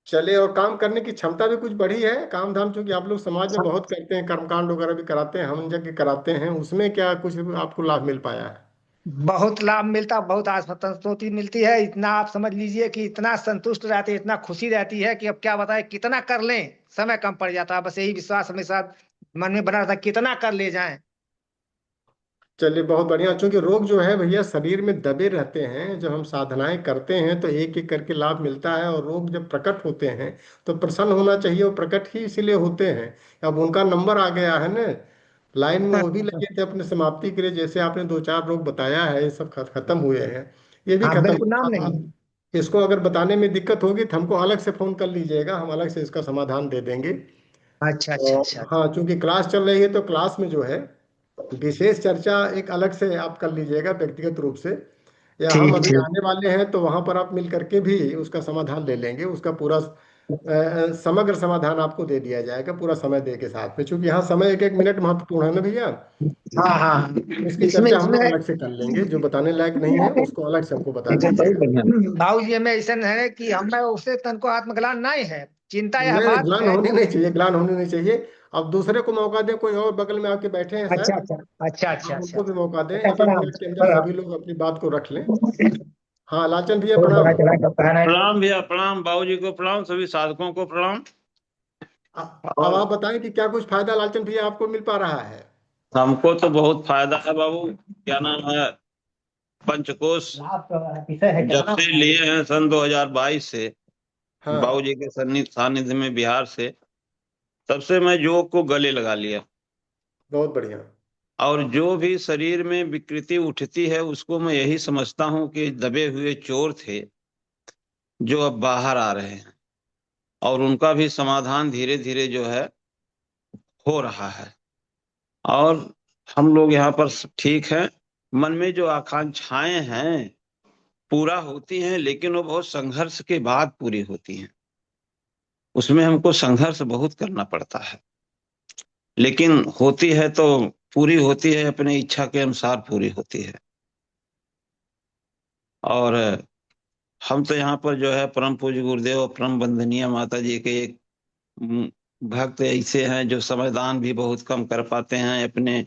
चलिए, और काम करने की क्षमता भी कुछ बढ़ी है, काम धाम चूंकि आप लोग समाज में बहुत करते हैं, कर्मकांड वगैरह भी कराते हैं, हम जगह कराते हैं, उसमें क्या कुछ आपको लाभ मिल पाया है। बहुत लाभ मिलता, बहुत संतुष्टि मिलती है। इतना आप समझ लीजिए कि इतना संतुष्ट रहते हैं, इतना खुशी रहती है कि अब क्या बताएं, कितना कर लें समय कम पड़ जाता है। बस यही विश्वास हमेशा मन में बना रहता है, कितना कर ले जाएं। चलिए बहुत बढ़िया, चूंकि रोग जो है भैया शरीर में दबे रहते हैं, जब हम साधनाएं करते हैं तो एक एक करके लाभ मिलता है, और रोग जब प्रकट होते हैं तो प्रसन्न होना चाहिए, वो प्रकट ही इसीलिए होते हैं। अब उनका नंबर आ गया है ना, लाइन में वो भी लगे थे अपने समाप्ति के लिए। जैसे आपने 2-4 रोग बताया है, ये सब खत्म हुए हैं, ये भी हाँ खत्म। बिल्कुल, नाम नहीं। इसको अगर बताने में दिक्कत होगी तो हमको अलग से फोन कर लीजिएगा, हम अलग से इसका समाधान दे देंगे। अच्छा अच्छा और अच्छा। हाँ, चूंकि क्लास चल रही है तो क्लास में जो है विशेष चर्चा एक अलग से आप कर लीजिएगा व्यक्तिगत रूप से, या हम ठीक अभी ठीक। आने वाले हैं तो वहां पर आप मिल करके भी उसका समाधान ले लेंगे, उसका पूरा समग्र समाधान आपको दे दिया जाएगा पूरा समय दे के साथ में, क्योंकि यहाँ समय एक एक मिनट महत्वपूर्ण है ना भैया। हाँ हाँ। उसकी इसमें चर्चा हम इसमें लोग अलग से कर लेंगे, जो बताने लायक नहीं है उसको अलग से हमको बता अच्छा, बहुत दीजिएगा। बढ़िया। भाव जी, हमें ऐसा है कि हमें उससे तनको आत्मग्लान नहीं है। चिंता यह नहीं नहीं, बात ग्लान है होनी कि नहीं चाहिए, ग्लान होनी नहीं चाहिए। अब दूसरे को मौका दें, कोई और बगल में आपके बैठे हैं अच्छा शायद, अच्छा अच्छा अच्छा आप अच्छा उनको भी मौका दें, अच्छा। एक एक प्रणाम मिनट के अंदर प्रणाम। सभी लोग अपनी बात को रख लें। हाँ लालचंद भैया बहुत बड़ा प्रणाम। चला का कहना है। प्रणाम भैया, प्रणाम बाबूजी को प्रणाम, सभी साधकों को प्रणाम। अब और आप बताएं कि क्या कुछ फायदा लालचंद भैया आपको मिल पा रहा है। हमको तो बहुत फायदा है बाबू। क्या नाम है, पंचकोश लाभ तो विषय है जब कितना। से लिए हैं सन 2022 से, हाँ, बाबूजी के सानिध्य में बिहार से, तब से मैं योग को गले लगा लिया। बहुत बढ़िया। और जो भी शरीर में विकृति उठती है उसको मैं यही समझता हूँ कि दबे हुए चोर थे जो अब बाहर आ रहे हैं, और उनका भी समाधान धीरे धीरे जो है हो रहा है। और हम लोग यहाँ पर ठीक हैं। मन में जो आकांक्षाएं हैं पूरा होती हैं, लेकिन वो बहुत संघर्ष के बाद पूरी होती हैं। उसमें हमको संघर्ष बहुत करना पड़ता है, लेकिन होती है तो पूरी होती है, अपने इच्छा के अनुसार पूरी होती है। और हम तो यहाँ पर जो है परम पूज्य गुरुदेव और परम वंदनीय माता जी के एक म, भक्त ऐसे हैं जो समयदान भी बहुत कम कर पाते हैं, अपने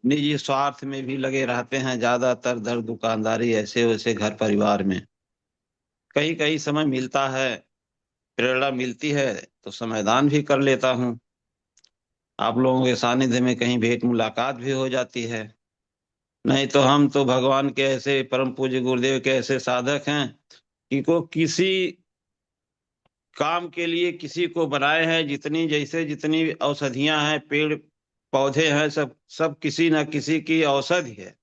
निजी स्वार्थ में भी लगे रहते हैं ज्यादातर, दर दुकानदारी ऐसे वैसे घर परिवार में। कहीं कहीं समय मिलता है, प्रेरणा मिलती है तो समयदान भी कर लेता हूँ। आप लोगों के सानिध्य में कहीं भेंट मुलाकात भी हो जाती है। नहीं तो हम तो भगवान के ऐसे परम पूज्य गुरुदेव के ऐसे साधक हैं कि को किसी काम के लिए किसी को बनाए हैं, जितनी जैसे जितनी औषधियां हैं, पेड़ पौधे हैं, सब सब किसी न किसी की औषधि है।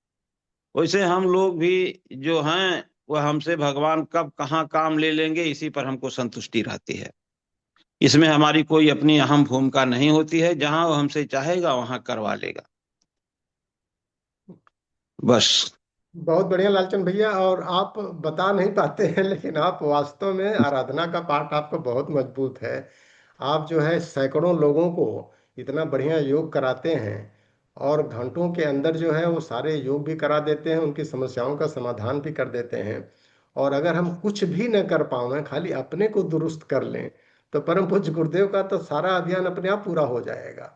वैसे हम लोग भी जो हैं वह हमसे भगवान कब कहाँ काम ले लेंगे, इसी पर हमको संतुष्टि रहती है। इसमें हमारी कोई अपनी अहम भूमिका नहीं होती है, जहां वो हमसे चाहेगा वहां करवा लेगा, बस। बहुत बढ़िया लालचंद भैया। और आप बता नहीं पाते हैं, लेकिन आप वास्तव में आराधना का पाठ आपका बहुत मजबूत है। आप जो है सैकड़ों लोगों को इतना बढ़िया योग कराते हैं, और घंटों के अंदर जो है वो सारे योग भी करा देते हैं, उनकी समस्याओं का समाधान भी कर देते हैं। और अगर हम कुछ भी न कर पाएं, खाली अपने को दुरुस्त कर लें, तो परम पूज्य गुरुदेव का तो सारा अभियान अपने आप पूरा हो जाएगा।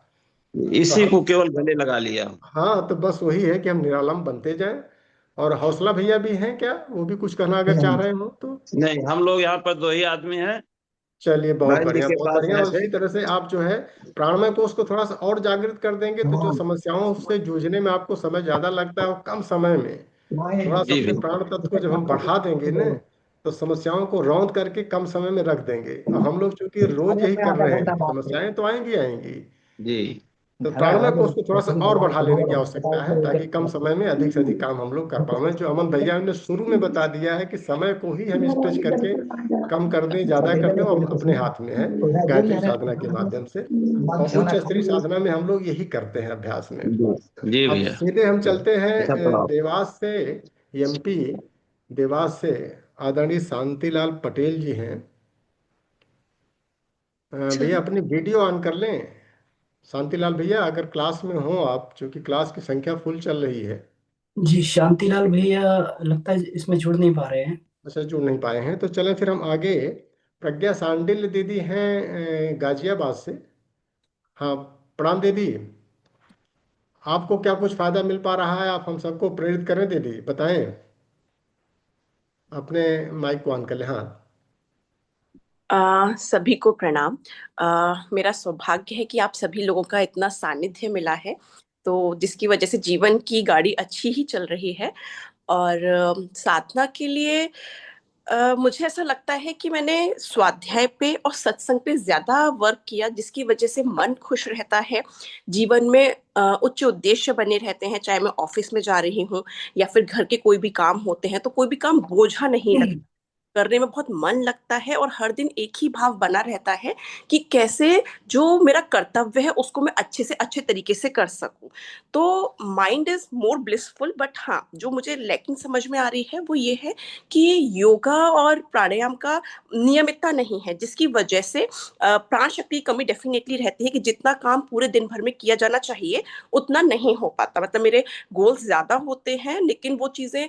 तो इसी हम, को केवल गले लगा लिया। हाँ, तो बस वही है कि हम निरालंब बनते जाएं। और हौसला भैया भी हैं क्या, वो भी कुछ कहना अगर चाह रहे हो तो? नहीं, हम लोग यहाँ पर दो ही आदमी हैं, चलिए, बहुत बहन जी बढ़िया के बहुत पास बढ़िया। हैं और थे। इसी तरह से आप जो है प्राणमय कोष को थोड़ा सा और जागृत कर देंगे, तो जो समस्याओं से जूझने में आपको समय ज्यादा लगता है, वो कम समय में थोड़ा सा जी अपने भी। प्राण तत्व को जब हम बढ़ा देंगे ना, तो समस्याओं को रौंद करके कम समय में रख देंगे। और हम लोग चूंकि रोज यही कर रहे हैं, समस्याएं तो आएंगी आएंगी। जी तो प्राणमय कोष को थोड़ा सा और बढ़ा लेने की आवश्यकता है, ताकि कम समय में अधिक से अधिक काम हम लोग कर पाए। जो अमन भैया ने शुरू में बता दिया है कि समय को ही हम स्ट्रेच करके कम कर दें, ज्यादा कर दें, वो अपने हाथ में है, गायत्री साधना के माध्यम से। और उच्च स्तरीय साधना में हम लोग यही करते हैं अभ्यास में। जी अब भैया। सीधे हम चलते हैं अच्छा पढ़ाओ। देवास से, एमपी देवास से आदरणीय शांतिलाल पटेल जी हैं। भैया अपनी वीडियो ऑन कर लें। शांतिलाल भैया अगर क्लास में हो आप, चूंकि क्लास की संख्या फुल चल रही है। जी, शांतिलाल भैया लगता है इसमें जुड़ नहीं पा रहे हैं। अच्छा, जुड़ नहीं पाए हैं, तो चलें फिर हम आगे। प्रज्ञा सांडिल्य दीदी हैं गाजियाबाद से। हाँ, प्रणाम दीदी। आपको क्या कुछ फायदा मिल पा रहा है? आप हम सबको प्रेरित करें दीदी, बताएं। अपने माइक को ऑन कर लें। हाँ। सभी को प्रणाम। मेरा सौभाग्य है कि आप सभी लोगों का इतना सानिध्य मिला है, तो जिसकी वजह से जीवन की गाड़ी अच्छी ही चल रही है। और साधना के लिए मुझे ऐसा लगता है कि मैंने स्वाध्याय पे और सत्संग पे ज्यादा वर्क किया, जिसकी वजह से मन खुश रहता है। जीवन में उच्च उद्देश्य बने रहते हैं, चाहे मैं ऑफिस में जा रही हूँ या फिर घर के कोई भी काम होते हैं, तो कोई भी काम बोझा नहीं लगता, करने में बहुत मन लगता है। और हर दिन एक ही भाव बना रहता है कि कैसे जो मेरा कर्तव्य है उसको मैं अच्छे से अच्छे तरीके से कर सकूं। तो mind is more blissful. But हाँ, जो मुझे लैकिंग समझ में आ रही है वो ये है कि योगा और प्राणायाम का नियमितता नहीं है, जिसकी वजह से प्राण शक्ति की कमी डेफिनेटली रहती है कि जितना काम पूरे दिन भर में किया जाना चाहिए उतना नहीं हो पाता। मतलब मेरे गोल्स ज्यादा होते हैं लेकिन वो चीजें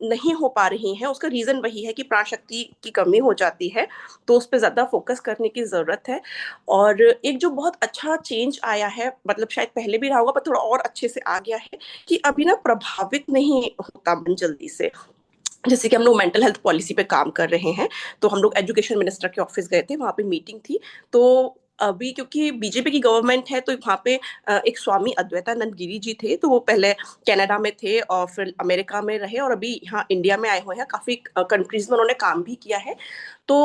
नहीं हो पा रही हैं। उसका रीजन वही है कि प्राण शक्ति की कमी हो जाती है, तो उस पर ज्यादा फोकस करने की जरूरत है। और एक जो बहुत अच्छा चेंज आया है, मतलब शायद पहले भी रहा होगा पर थोड़ा और अच्छे से आ गया है, कि अभी ना प्रभावित नहीं होता मन जल्दी से। जैसे कि हम लोग मेंटल हेल्थ पॉलिसी पे काम कर रहे हैं, तो हम लोग एजुकेशन मिनिस्टर के ऑफिस गए थे, वहां पे मीटिंग थी। तो अभी क्योंकि बीजेपी की गवर्नमेंट है, तो वहाँ पे एक स्वामी अद्वैतानंद गिरी जी थे, तो वो पहले कनाडा में थे और फिर अमेरिका में रहे और अभी यहाँ इंडिया में आए हुए हैं। काफी कंट्रीज में उन्होंने काम भी किया है। तो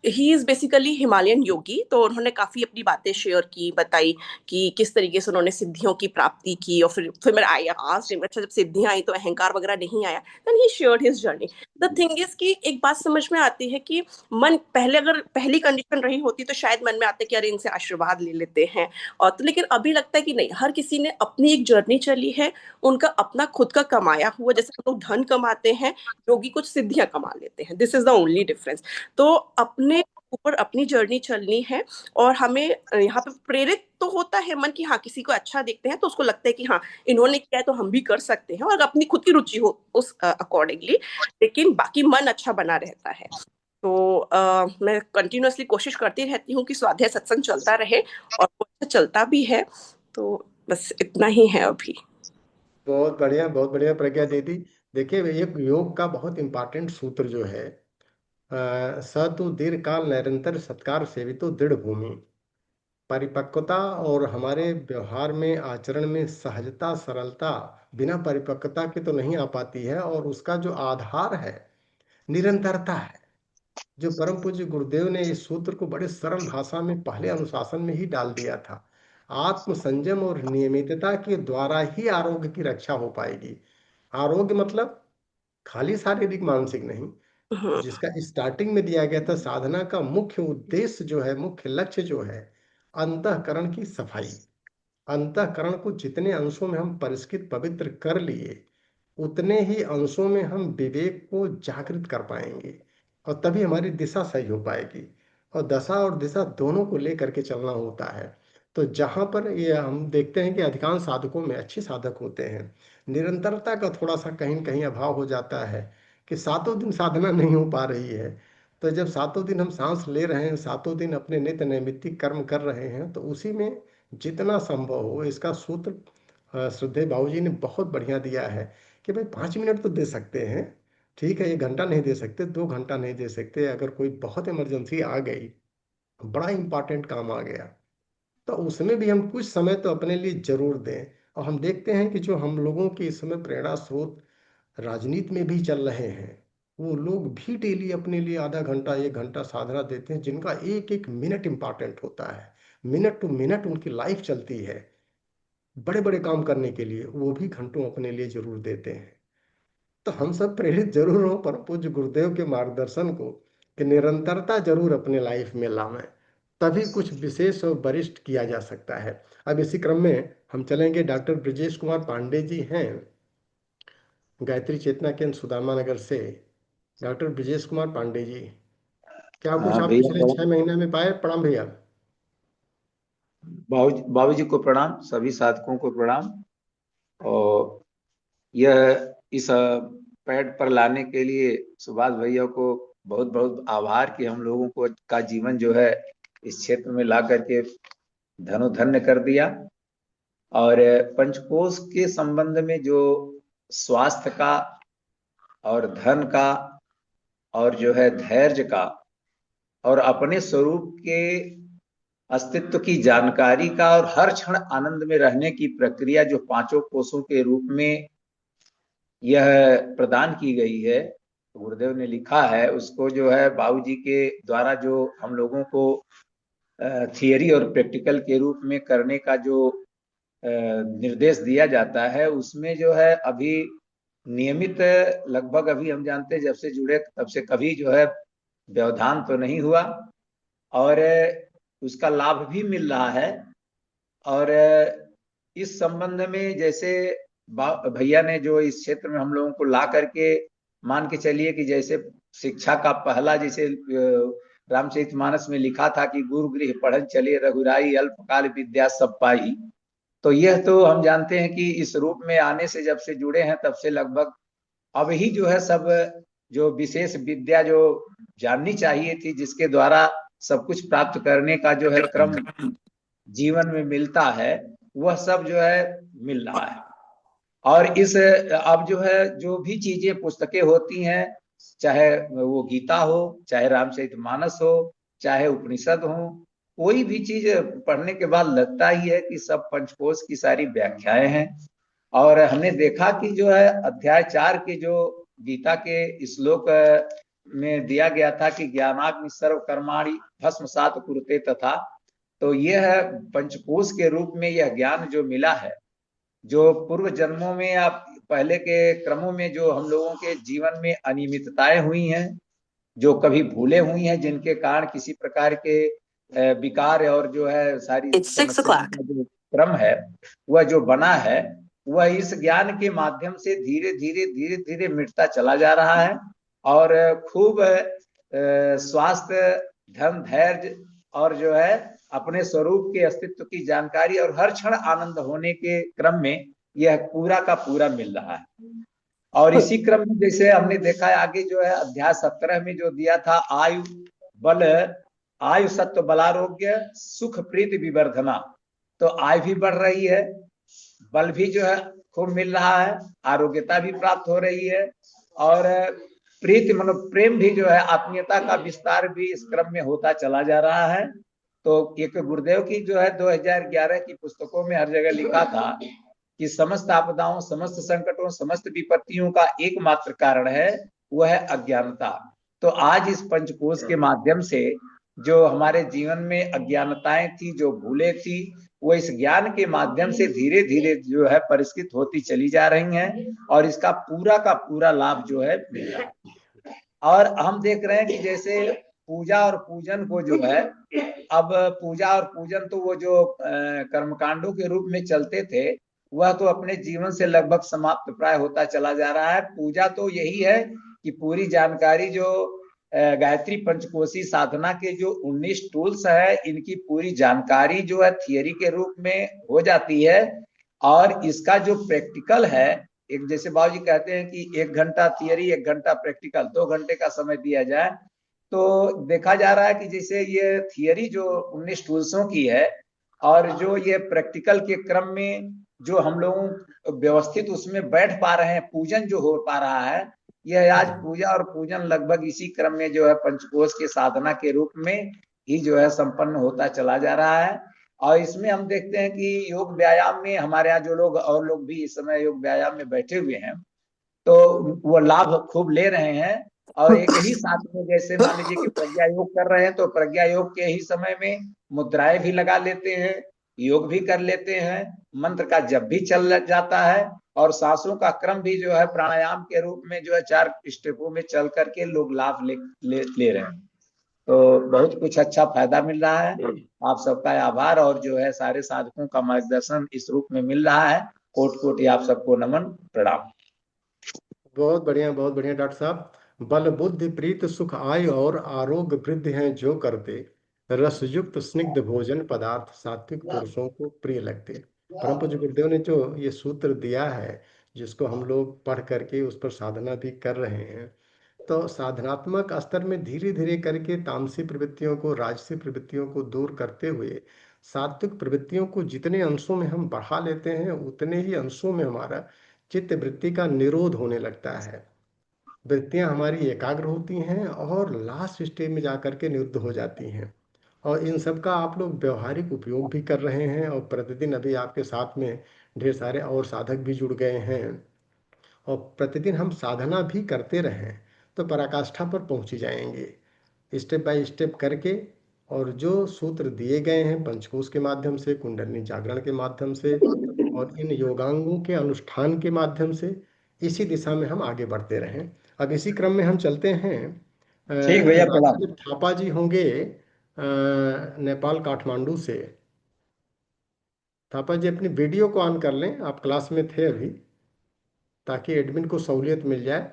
ही इज बेसिकली हिमालयन योगी। तो उन्होंने काफी अपनी बातें शेयर की, बताई कि किस तरीके से उन्होंने सिद्धियों की प्राप्ति की। और फिर मेरा आई आज, अच्छा जब सिद्धियां आई तो अहंकार वगैरह नहीं आया। Then he shared his journey. The thing is कि एक बात समझ में आती है कि मन पहले अगर पहली कंडीशन रही होती तो शायद मन में आते कि अरे इनसे आशीर्वाद ले लेते हैं। और तो लेकिन अभी लगता है कि नहीं, हर किसी ने अपनी एक जर्नी चली है, उनका अपना खुद का कमाया हुआ। जैसे हम लोग धन कमाते हैं, योगी कुछ सिद्धियां कमा लेते हैं, this is the only difference. तो अपने ऊपर अपनी जर्नी चलनी है। और हमें यहाँ पे प्रेरित तो होता है मन कि हाँ, किसी को अच्छा देखते हैं तो उसको लगता है कि हाँ, इन्होंने किया है तो हम भी कर सकते हैं, और अपनी खुद की रुचि हो उस अकॉर्डिंगली, लेकिन बाकी मन अच्छा बना रहता है। तो मैं कंटिन्यूअसली कोशिश करती रहती हूँ कि स्वाध्याय सत्संग चलता रहे, और वो अच्छा चलता भी है। तो बस इतना ही है अभी। बहुत बढ़िया प्रज्ञा दीदी। देखिए, एक योग का बहुत इंपॉर्टेंट सूत्र जो है, स तु दीर्घ काल निरंतर सत्कार सेवितो दृढ़ भूमि। परिपक्वता और हमारे व्यवहार में, आचरण में सहजता, सरलता बिना परिपक्वता के तो नहीं आ पाती है, और उसका जो आधार है निरंतरता है। जो परम पूज्य गुरुदेव ने इस सूत्र को बड़े सरल भाषा में पहले अनुशासन में ही डाल दिया था। आत्म संयम और नियमितता के द्वारा ही आरोग्य की रक्षा हो पाएगी। आरोग्य मतलब खाली शारीरिक मानसिक नहीं। हम्म। जिसका स्टार्टिंग में दिया गया था, साधना का मुख्य उद्देश्य जो है, मुख्य लक्ष्य जो है, अंतःकरण की सफाई। अंतःकरण को जितने अंशों में हम परिष्कृत पवित्र कर लिए, उतने ही अंशों में हम विवेक को जागृत कर पाएंगे, और तभी हमारी दिशा सही हो पाएगी। और दशा और दिशा दोनों को लेकर के चलना होता है। तो जहाँ पर ये हम देखते हैं कि अधिकांश साधकों में, अच्छे साधक होते हैं, निरंतरता का थोड़ा सा कहीं न कहीं अभाव हो जाता है, कि सातों दिन साधना नहीं हो पा रही है। तो जब सातों दिन हम सांस ले रहे हैं, सातों दिन अपने नित्य नैमित्तिक कर्म कर रहे हैं, तो उसी में जितना संभव हो, इसका सूत्र श्रद्धेय बाबूजी ने बहुत बढ़िया दिया है, कि भाई 5 मिनट तो दे सकते हैं, ठीक है, 1 घंटा नहीं दे सकते, 2 घंटा नहीं दे सकते, अगर कोई बहुत इमरजेंसी आ गई, बड़ा इंपॉर्टेंट काम आ गया, तो उसमें भी हम कुछ समय तो अपने लिए जरूर दें। और हम देखते हैं कि जो हम लोगों के इस समय प्रेरणा स्रोत राजनीति में भी चल रहे हैं, वो लोग भी डेली अपने लिए आधा घंटा, 1 घंटा साधना देते हैं, जिनका एक एक मिनट इंपॉर्टेंट होता है। मिनट टू मिनट उनकी लाइफ चलती है। बड़े बड़े काम करने के लिए वो भी घंटों अपने लिए जरूर देते हैं। तो हम सब प्रेरित जरूर हों परम पूज्य गुरुदेव के मार्गदर्शन को, कि निरंतरता जरूर अपने लाइफ में लावें, तभी कुछ विशेष और वरिष्ठ किया जा सकता है। अब इसी क्रम में हम चलेंगे, डॉक्टर ब्रजेश कुमार पांडे जी हैं, गायत्री चेतना केंद्र सुदामा नगर से। डॉक्टर ब्रजेश कुमार पांडे जी, क्या कुछ हाँ आप भैया, पिछले 6 महीने में पाए? प्रणाम भैया। बाबू जी को प्रणाम, सभी साधकों को प्रणाम। और यह इस पैड पर लाने के लिए सुभाष भैया को बहुत बहुत आभार, कि हम लोगों को का जीवन जो है इस क्षेत्र में ला करके धनोधन्य कर दिया। और पंचकोश के संबंध में जो स्वास्थ्य का और धन का और जो है धैर्य का और अपने स्वरूप के अस्तित्व की जानकारी का और हर क्षण आनंद में रहने की प्रक्रिया जो पांचों कोशों के रूप में यह प्रदान की गई है, गुरुदेव ने लिखा है, उसको जो है बाबूजी के द्वारा जो हम लोगों को थियरी और प्रैक्टिकल के रूप में करने का जो निर्देश दिया जाता है, उसमें जो है अभी नियमित लगभग, अभी हम जानते हैं जब से जुड़े तब से कभी जो है व्यवधान तो नहीं हुआ, और उसका लाभ भी मिल रहा है। और इस संबंध में जैसे भैया ने जो इस क्षेत्र में हम लोगों को ला करके, मान के चलिए कि जैसे शिक्षा का पहला, जैसे रामचरितमानस में लिखा था कि गुरु गृह पढ़न चले रघुराई, अल्पकाल विद्या सब पाई। तो यह तो हम जानते हैं कि इस रूप में आने से, जब से जुड़े हैं तब से लगभग अब ही जो है सब जो विशेष विद्या जो जाननी चाहिए थी, जिसके द्वारा सब कुछ प्राप्त करने का जो है क्रम जीवन में मिलता है, वह सब जो है मिल रहा है। और इस अब जो है जो भी चीजें पुस्तकें होती हैं, चाहे वो गीता हो, चाहे रामचरितमानस हो, चाहे उपनिषद हो, कोई भी चीज पढ़ने के बाद लगता ही है कि सब पंचकोश की सारी व्याख्याएं हैं। और हमने देखा कि जो है अध्याय 4 के जो गीता के श्लोक में दिया गया था कि ज्ञानाग्नि सर्व कर्माणि भस्मसात कुरुते तथा, तो यह है पंचकोश के रूप में यह ज्ञान जो मिला है, जो पूर्व जन्मों में या पहले के क्रमों में जो हम लोगों के जीवन में अनियमितताएं हुई हैं, जो कभी भूले हुई हैं, जिनके कारण किसी प्रकार के विकार और जो है सारी समस्याओं का जो क्रम है वह जो बना है, वह इस ज्ञान के माध्यम से धीरे धीरे धीरे धीरे मिटता चला जा रहा है। और खूब स्वास्थ्य धर्म, धैर्य और जो है अपने स्वरूप के अस्तित्व की जानकारी और हर क्षण आनंद होने के क्रम में यह पूरा का पूरा मिल रहा है। और इसी क्रम में जैसे हमने देखा है आगे जो है अध्याय 17 में जो दिया था, आयु बल, आयु सत्व बलारोग्य सुख प्रीति विवर्धना, तो आयु भी बढ़ रही है, बल भी जो है खूब मिल रहा है, आरोग्यता भी प्राप्त हो रही है, और प्रीति मनो प्रेम भी जो है आत्मीयता का विस्तार भी इस क्रम में होता चला जा रहा है। तो एक गुरुदेव की जो है 2011 की पुस्तकों में हर जगह लिखा था कि समस्त आपदाओं, समस्त संकटों, समस्त विपत्तियों का एकमात्र कारण है वह है अज्ञानता। तो आज इस पंचकोश के माध्यम से जो हमारे जीवन में अज्ञानताएं थी, जो भूले थी, वो इस ज्ञान के माध्यम से धीरे धीरे जो है परिष्कृत होती चली जा रही हैं और इसका पूरा का पूरा लाभ जो है मिल रहा है। और हम देख रहे हैं कि जैसे पूजा और पूजन को जो है, अब पूजा और पूजन तो वो जो कर्मकांडों के रूप में चलते थे वह तो अपने जीवन से लगभग समाप्त प्राय होता चला जा रहा है। पूजा तो यही है कि पूरी जानकारी जो गायत्री पंचकोशी साधना के जो 19 टूल्स है, इनकी पूरी जानकारी जो है थियरी के रूप में हो जाती है, और इसका जो प्रैक्टिकल है, एक जैसे बाबूजी कहते हैं कि 1 घंटा थियरी 1 घंटा प्रैक्टिकल, 2 घंटे का समय दिया जाए, तो देखा जा रहा है कि जैसे ये थियरी जो 19 टूल्सों की है और जो ये प्रैक्टिकल के क्रम में जो हम लोग व्यवस्थित उसमें बैठ पा रहे हैं, पूजन जो हो पा रहा है, यह आज पूजा और पूजन लगभग इसी क्रम में जो है पंचकोश के साधना के रूप में ही जो है संपन्न होता चला जा रहा है। और इसमें हम देखते हैं कि योग व्यायाम में हमारे यहाँ जो लोग और लोग भी इस समय योग व्यायाम में बैठे हुए हैं, तो वो लाभ खूब ले रहे हैं। और एक ही साथ में जैसे मान लीजिए कि प्रज्ञा योग कर रहे हैं, तो प्रज्ञा योग के ही समय में मुद्राएं भी लगा लेते हैं, योग भी कर लेते हैं, मंत्र का जप भी चल जाता है, और सांसों का क्रम भी जो है प्राणायाम के रूप में जो है 4 स्टेपों में चल करके लोग लाभ ले रहे हैं। तो बहुत कुछ अच्छा फायदा मिल रहा है। आप सबका आभार, और जो है सारे साधकों का मार्गदर्शन इस रूप में मिल रहा है। कोटि कोटि आप सबको नमन प्रणाम। बहुत बढ़िया डॉक्टर साहब। बल बुद्धि प्रीत सुख आयु और आरोग्य वृद्धि हैं जो करते, रसयुक्त स्निग्ध भोजन पदार्थ सात्विक पुरुषों को प्रिय लगते। परम पूज्य गुरुदेव ने जो ये सूत्र दिया है, जिसको हम लोग पढ़ करके उस पर साधना भी कर रहे हैं, तो साधनात्मक स्तर में धीरे धीरे करके तामसी प्रवृत्तियों को, राजसी प्रवृत्तियों को दूर करते हुए सात्विक प्रवृत्तियों को जितने अंशों में हम बढ़ा लेते हैं, उतने ही अंशों में हमारा चित्त वृत्ति का निरोध होने लगता है। वृत्तियां हमारी एकाग्र होती हैं और लास्ट स्टेज में जाकर के निरुद्ध हो जाती हैं। और इन सब का आप लोग व्यवहारिक उपयोग भी कर रहे हैं, और प्रतिदिन अभी आपके साथ में ढेर सारे और साधक भी जुड़ गए हैं, और प्रतिदिन हम साधना भी करते रहें तो पराकाष्ठा पर पहुंच ही जाएंगे स्टेप बाय स्टेप करके। और जो सूत्र दिए गए हैं पंचकोश के माध्यम से, कुंडलिनी जागरण के माध्यम से और इन योगांगों के अनुष्ठान के माध्यम से, इसी दिशा में हम आगे बढ़ते रहें। अब इसी क्रम में हम चलते हैं। ठीक भैया, प्रणाम। राजेंद्र थापा जी होंगे नेपाल काठमांडू से। थापा जी अपनी वीडियो को ऑन कर लें, आप क्लास में थे अभी, ताकि एडमिन को सहूलियत मिल जाए।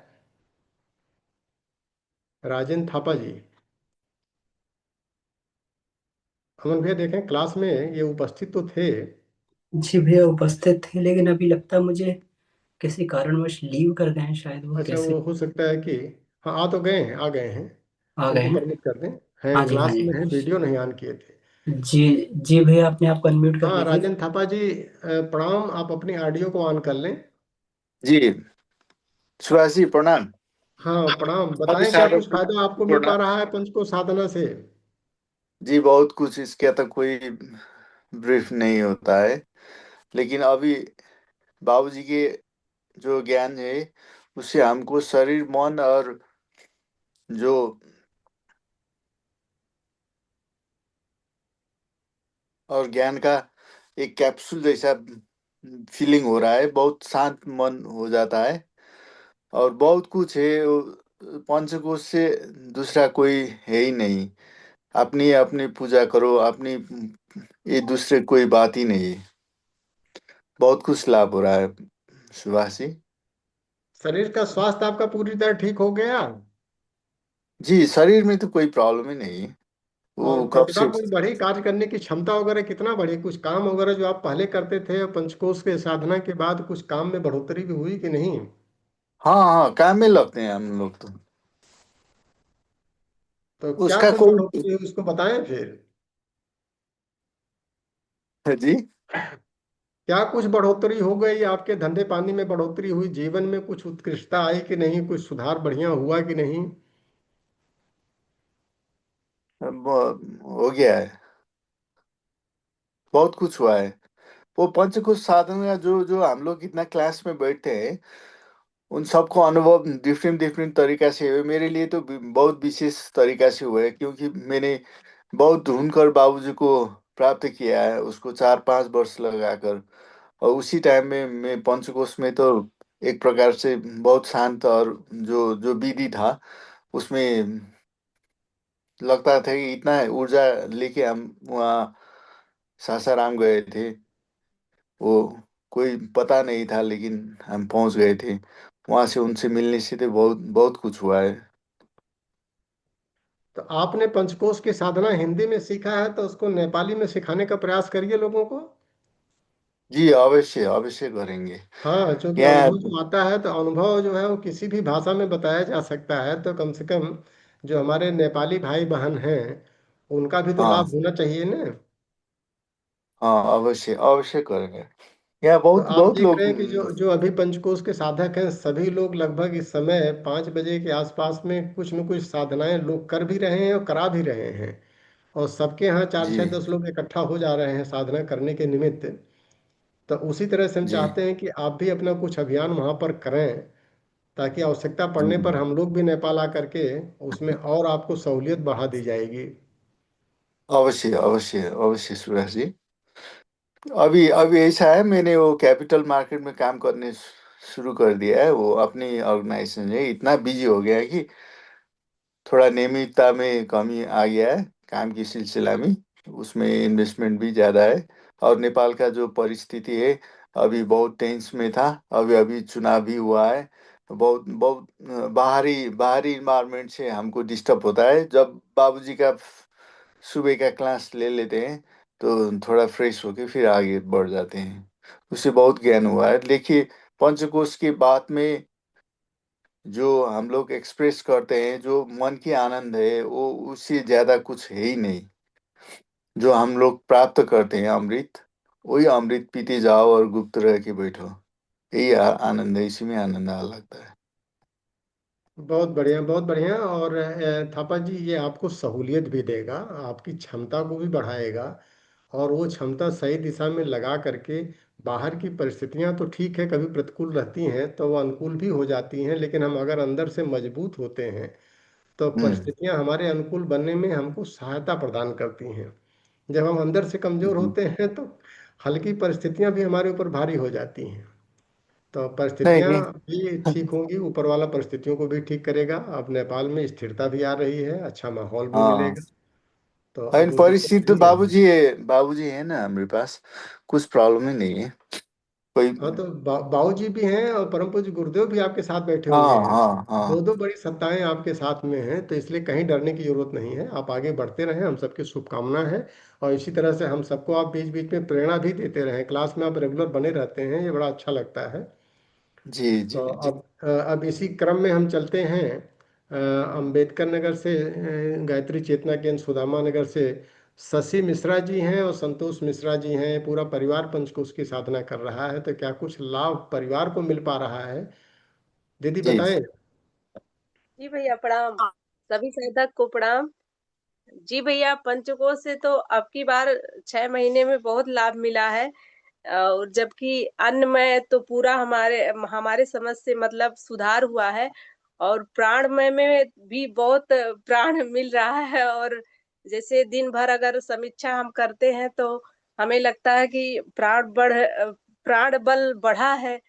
राजेंद्र थापा जी, अमन भैया देखें क्लास में ये उपस्थित तो थे। जी भैया उपस्थित थे, लेकिन अभी लगता है मुझे किसी कारणवश लीव कर गए हैं शायद, वो अच्छा, कैसे वो हो सकता है कि हाँ आ तो गए हैं, आ गए हैं। आ गए उनको हैं। परमिट कर दें। हैं हाँ जी, हाँ क्लास जी। में हैं, वीडियो नहीं ऑन किए थे। जी जी भैया, अपने आप को अनम्यूट कर हाँ लीजिए। राजेंद्र थापा जी, प्रणाम, आप अपनी ऑडियो को ऑन कर लें। जी सुभाष जी प्रणाम। हाँ प्रणाम, सभी बताएं क्या कुछ साधकों फायदा को आपको मिल पा प्रणाम। रहा है पंचको साधना से। जी बहुत कुछ, इसके तो कोई ब्रीफ नहीं होता है, लेकिन अभी बाबूजी के जो ज्ञान है उससे हमको शरीर मन जो और ज्ञान का एक कैप्सूल जैसा फीलिंग हो रहा है, बहुत शांत मन हो जाता है। और बहुत कुछ है पंचकोश से दूसरा कोई है ही नहीं। अपनी अपनी पूजा करो, अपनी, ये दूसरे कोई बात ही नहीं है। बहुत कुछ लाभ हो रहा है सुभाष जी। शरीर का स्वास्थ्य आपका पूरी तरह ठीक हो गया। जी शरीर में तो कोई प्रॉब्लम ही नहीं। वो और कब प्रतिभा से। कुछ बढ़ी, कार्य करने की क्षमता वगैरह कितना बढ़ी, कुछ काम वगैरह जो आप पहले करते थे और पंचकोश के साधना के बाद कुछ काम में बढ़ोतरी भी हुई कि नहीं? हाँ हाँ, काम में लगते हैं हम लोग तो। तो क्या उसका कुछ कोई। बढ़ोतरी हुई उसको बताएं फिर। जी। क्या कुछ बढ़ोतरी हो गई, आपके धंधे पानी में बढ़ोतरी हुई, जीवन में कुछ उत्कृष्टता आई कि नहीं, कुछ सुधार बढ़िया हुआ कि नहीं? हो गया है, बहुत कुछ हुआ है। वो पंचकोश साधन का जो जो हम लोग इतना क्लास में बैठते हैं, उन सबको अनुभव डिफरेंट डिफरेंट तरीका से हुए। मेरे लिए तो बहुत विशेष तरीका से हुआ है, क्योंकि मैंने बहुत ढूंढ कर बाबूजी को प्राप्त किया है, उसको 4-5 वर्ष लगाकर। और उसी टाइम में मैं पंचकोश में तो एक प्रकार से बहुत शांत, और जो जो विधि था उसमें लगता था कि इतना ऊर्जा लेके हम वहाँ सासाराम गए थे। वो कोई पता नहीं था, लेकिन हम पहुंच गए थे। वहां से उनसे मिलने से तो बहुत बहुत कुछ हुआ है। तो आपने पंचकोश की साधना हिंदी में सीखा है तो उसको नेपाली में सिखाने का प्रयास करिए लोगों को। जी, अवश्य अवश्य करेंगे। हाँ, क्योंकि यहाँ। अनुभव जो आता है तो अनुभव जो है वो किसी भी भाषा में बताया जा सकता है, तो कम से कम जो हमारे नेपाली भाई बहन हैं उनका भी तो हाँ लाभ होना चाहिए ना। हाँ, अवश्य अवश्य करेंगे। यहाँ तो बहुत आप बहुत देख लोग। रहे हैं कि जो जो अभी पंचकोश के साधक हैं सभी लोग लगभग इस समय 5 बजे के आसपास में कुछ न कुछ साधनाएं लोग कर भी रहे हैं और करा भी रहे हैं। और सबके यहाँ चार जी छः 10 लोग इकट्ठा हो जा रहे हैं साधना करने के निमित्त। तो उसी तरह से हम जी चाहते हैं कि आप भी अपना कुछ अभियान वहाँ पर करें, ताकि आवश्यकता जी, पड़ने पर हम लोग भी नेपाल आकर के उसमें और आपको सहूलियत बढ़ा दी जाएगी। अवश्य अवश्य अवश्य सुरेश जी। अभी अभी ऐसा है, मैंने वो कैपिटल मार्केट में काम करने शुरू कर दिया है। वो अपनी ऑर्गेनाइजेशन है, इतना बिजी हो गया है कि थोड़ा नियमितता में कमी आ गया है काम की सिलसिला में। उसमें इन्वेस्टमेंट भी ज़्यादा है। और नेपाल का जो परिस्थिति है, अभी बहुत टेंस में था। अभी अभी चुनाव भी हुआ है। बहुत बहुत बाहरी बाहरी इन्वायरमेंट से हमको डिस्टर्ब होता है। जब बाबूजी का सुबह का क्लास ले लेते हैं तो थोड़ा फ्रेश होके फिर आगे बढ़ जाते हैं। उससे बहुत ज्ञान हुआ है। देखिए, पंचकोश की बात में जो हम लोग एक्सप्रेस करते हैं, जो मन की आनंद है, वो उससे ज्यादा कुछ है ही नहीं। जो हम लोग प्राप्त करते हैं अमृत, वही अमृत पीते जाओ और गुप्त रह के बैठो। यही आनंद है, इसी में आनंद आ लगता है। बहुत बढ़िया, बहुत बढ़िया। और थापा जी, ये आपको सहूलियत भी देगा, आपकी क्षमता को भी बढ़ाएगा। और वो क्षमता सही दिशा में लगा करके बाहर की परिस्थितियां तो ठीक है कभी प्रतिकूल रहती हैं तो वो अनुकूल भी हो जाती हैं, लेकिन हम अगर अंदर से मजबूत होते हैं तो हम्म। परिस्थितियां हमारे अनुकूल बनने में हमको सहायता प्रदान करती हैं। जब हम अंदर से कमजोर जी। होते हैं तो हल्की परिस्थितियां भी हमारे ऊपर भारी हो जाती हैं। तो नहीं परिस्थितियां नहीं। भी ठीक होंगी, ऊपर वाला परिस्थितियों को भी ठीक करेगा। अब नेपाल में स्थिरता भी आ रही है, अच्छा माहौल भी हाँ। मिलेगा। तो इन अब वो दिक्कत परिस्थिति तो नहीं है। बाबूजी है ना हमारे पास। कुछ प्रॉब्लम ही नहीं है कोई। हाँ, तो बाऊ जी भी हैं और परम पूज्य गुरुदेव भी आपके साथ बैठे हुए हाँ हैं। हाँ हाँ। दो दो बड़ी सत्ताएं आपके साथ में हैं, तो इसलिए कहीं डरने की जरूरत नहीं है। आप आगे बढ़ते रहें, हम सबकी शुभकामना है। और इसी तरह से हम सबको आप बीच बीच में प्रेरणा भी देते रहें। क्लास में आप रेगुलर बने रहते हैं, ये बड़ा अच्छा लगता है। जी जी तो जी अब इसी क्रम में हम चलते हैं। अंबेडकर नगर से गायत्री चेतना केंद्र सुदामा नगर से शशि मिश्रा जी हैं और संतोष मिश्रा जी हैं। पूरा परिवार पंचकोश की साधना कर रहा है, तो क्या कुछ लाभ परिवार को मिल पा रहा है? दीदी जी बताएं। जी भैया प्रणाम। सभी साधक को प्रणाम। जी भैया, पंचकोश से तो अब की बार 6 महीने में बहुत लाभ मिला है। और जबकि अन्न में तो पूरा हमारे हमारे समझ से मतलब सुधार हुआ है। और प्राणमय में भी बहुत प्राण मिल रहा है। और जैसे दिन भर अगर समीक्षा हम करते हैं तो हमें लगता है कि प्राण बल बढ़ा है।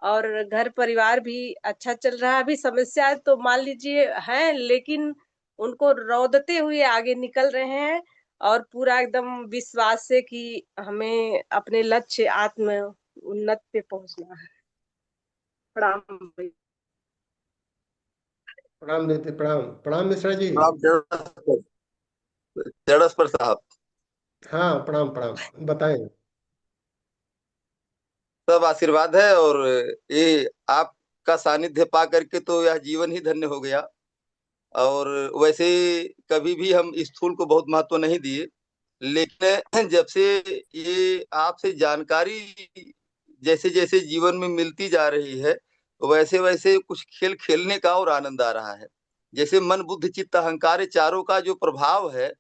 और घर परिवार भी अच्छा चल रहा है। अभी समस्याएं तो मान लीजिए हैं, लेकिन उनको रौंदते हुए आगे निकल रहे हैं। और पूरा एकदम विश्वास से कि हमें अपने लक्ष्य आत्म उन्नत पे पहुंचना है। प्रणाम भैया। प्रणाम दीदी, प्रणाम प्रणाम मिश्रा जी। प्रणाम। जड़स्पर साहब। हाँ, प्रणाम प्रणाम, बताएं। सब आशीर्वाद है, और ये आपका सानिध्य पा करके तो यह जीवन ही धन्य हो गया। और वैसे कभी भी हम स्थूल को बहुत महत्व नहीं दिए, लेकिन जब से ये आपसे जानकारी जैसे जैसे जीवन में मिलती जा रही है, वैसे वैसे कुछ खेल खेलने का और आनंद आ रहा है। जैसे मन बुद्धि चित्त अहंकार ये चारों का जो प्रभाव है,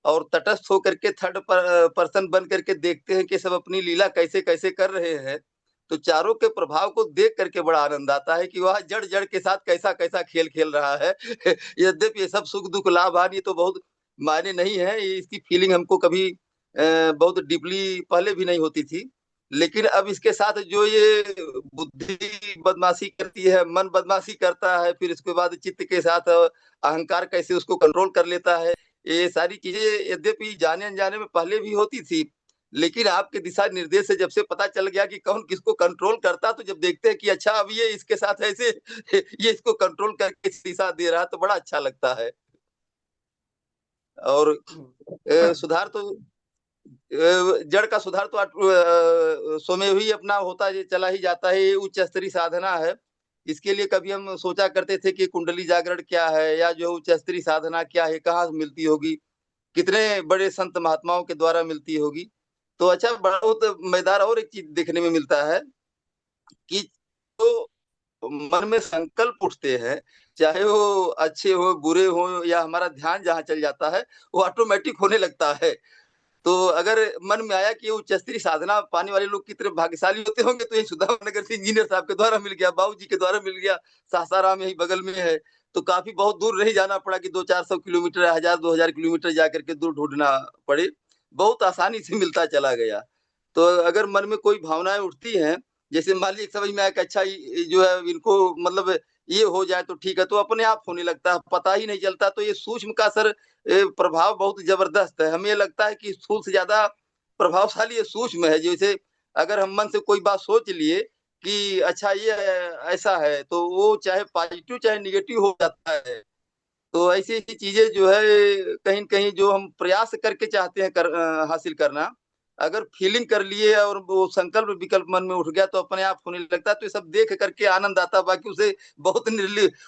और तटस्थ होकर के थर्ड पर्सन बन करके देखते हैं कि सब अपनी लीला कैसे कैसे कर रहे हैं, तो चारों के प्रभाव को देख करके बड़ा आनंद आता है कि वह जड़ जड़ के साथ कैसा कैसा खेल खेल रहा है। यद्यपि ये सब सुख दुख लाभ हानि तो बहुत मायने नहीं है, इसकी फीलिंग हमको कभी बहुत डीपली पहले भी नहीं होती थी, लेकिन अब इसके साथ जो ये बुद्धि बदमाशी करती है, मन बदमाशी करता है, फिर इसके बाद चित्त के साथ अहंकार कैसे उसको कंट्रोल कर लेता है, ये सारी चीजें यद्यपि जाने अनजाने में पहले भी होती थी, लेकिन आपके दिशा निर्देश से जब से पता चल गया कि कौन किसको कंट्रोल करता, तो जब देखते हैं कि अच्छा अब ये इसके साथ ऐसे ये इसको कंट्रोल करके दिशा दे रहा, तो बड़ा अच्छा लगता है। और सुधार तो जड़ का सुधार तो स्वमेव ही अपना होता चला ही जाता है। ये उच्च स्तरीय साधना है। इसके लिए कभी हम सोचा करते थे कि कुंडली जागरण क्या है, या जो उच्च स्तरीय साधना क्या है, कहाँ मिलती होगी, कितने बड़े संत महात्माओं के द्वारा मिलती होगी। तो अच्छा, बहुत मजेदार और एक चीज देखने में मिलता है कि जो मन में संकल्प उठते हैं, चाहे वो अच्छे हो बुरे हो, या हमारा ध्यान जहाँ चल जाता है वो ऑटोमेटिक होने लगता है। तो अगर मन में आया कि उच्च स्तरीय साधना पाने वाले लोग कितने भाग्यशाली होते होंगे, तो ये सुदामा नगर से इंजीनियर साहब के द्वारा मिल गया, बाबू जी के द्वारा मिल गया, सासाराम यही बगल में है, तो काफी बहुत दूर नहीं जाना पड़ा कि 200-400 किलोमीटर 1000-2000 किलोमीटर जाकर के दूर ढूंढना पड़े, बहुत आसानी से मिलता चला गया। तो अगर मन में कोई भावनाएं उठती हैं, जैसे मान लीजिए समझ में आया कि अच्छा जो है इनको मतलब ये हो जाए तो ठीक है, तो अपने आप होने लगता है, पता ही नहीं चलता। तो ये सूक्ष्म का असर प्रभाव बहुत जबरदस्त है। हमें ये लगता है कि स्थूल से ज्यादा प्रभावशाली ये सूक्ष्म है। जैसे अगर हम मन से कोई बात सोच लिए कि अच्छा ये ऐसा है, तो वो चाहे पॉजिटिव चाहे निगेटिव हो जाता है। तो ऐसी ऐसी चीजें जो है कहीं न कहीं जो हम प्रयास करके चाहते हैं हासिल करना, अगर फीलिंग कर लिए और वो संकल्प विकल्प मन में उठ गया, तो अपने आप होने लगता है। तो ये सब देख करके आनंद आता है, बाकी उसे बहुत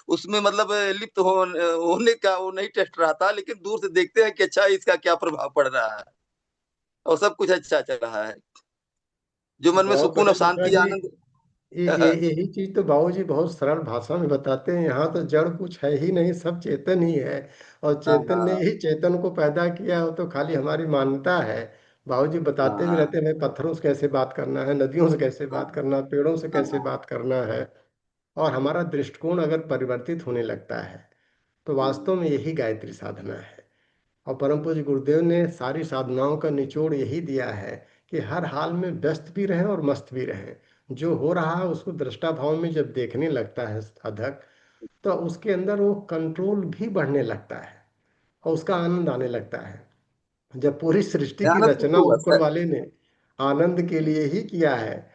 उसमें मतलब लिप्त होने का वो नहीं टेस्ट रहता, लेकिन दूर से देखते हैं कि अच्छा इसका क्या प्रभाव पड़ रहा है, और सब कुछ अच्छा चल रहा है। जो मन में बहुत सुकून और बढ़िया प्रकाश शांति जी। आनंद। यही चीज तो बाबूजी बहुत सरल भाषा में बताते हैं। यहाँ तो जड़ कुछ है ही नहीं, सब चेतन ही है। और हाँ चेतन ने हाँ ही चेतन को पैदा किया, हो तो खाली हमारी मान्यता है। बाबूजी बताते भी हाँ रहते हैं भाई, पत्थरों से कैसे बात करना है, नदियों से कैसे हाँ बात करना है, पेड़ों से कैसे हाँ बात करना है। और हमारा दृष्टिकोण अगर परिवर्तित होने लगता है, तो वास्तव में यही गायत्री साधना है। और परम पूज्य गुरुदेव ने सारी साधनाओं का निचोड़ यही दिया है कि हर हाल में व्यस्त भी रहें और मस्त भी रहें। जो हो रहा है उसको दृष्टा भाव में जब देखने लगता है साधक, तो उसके अंदर वो कंट्रोल भी बढ़ने लगता है और उसका आनंद आने लगता है। जब पूरी सृष्टि की ध्यान सुख रचना होगा ऊपर सर। वाले ने आनंद के लिए ही किया है,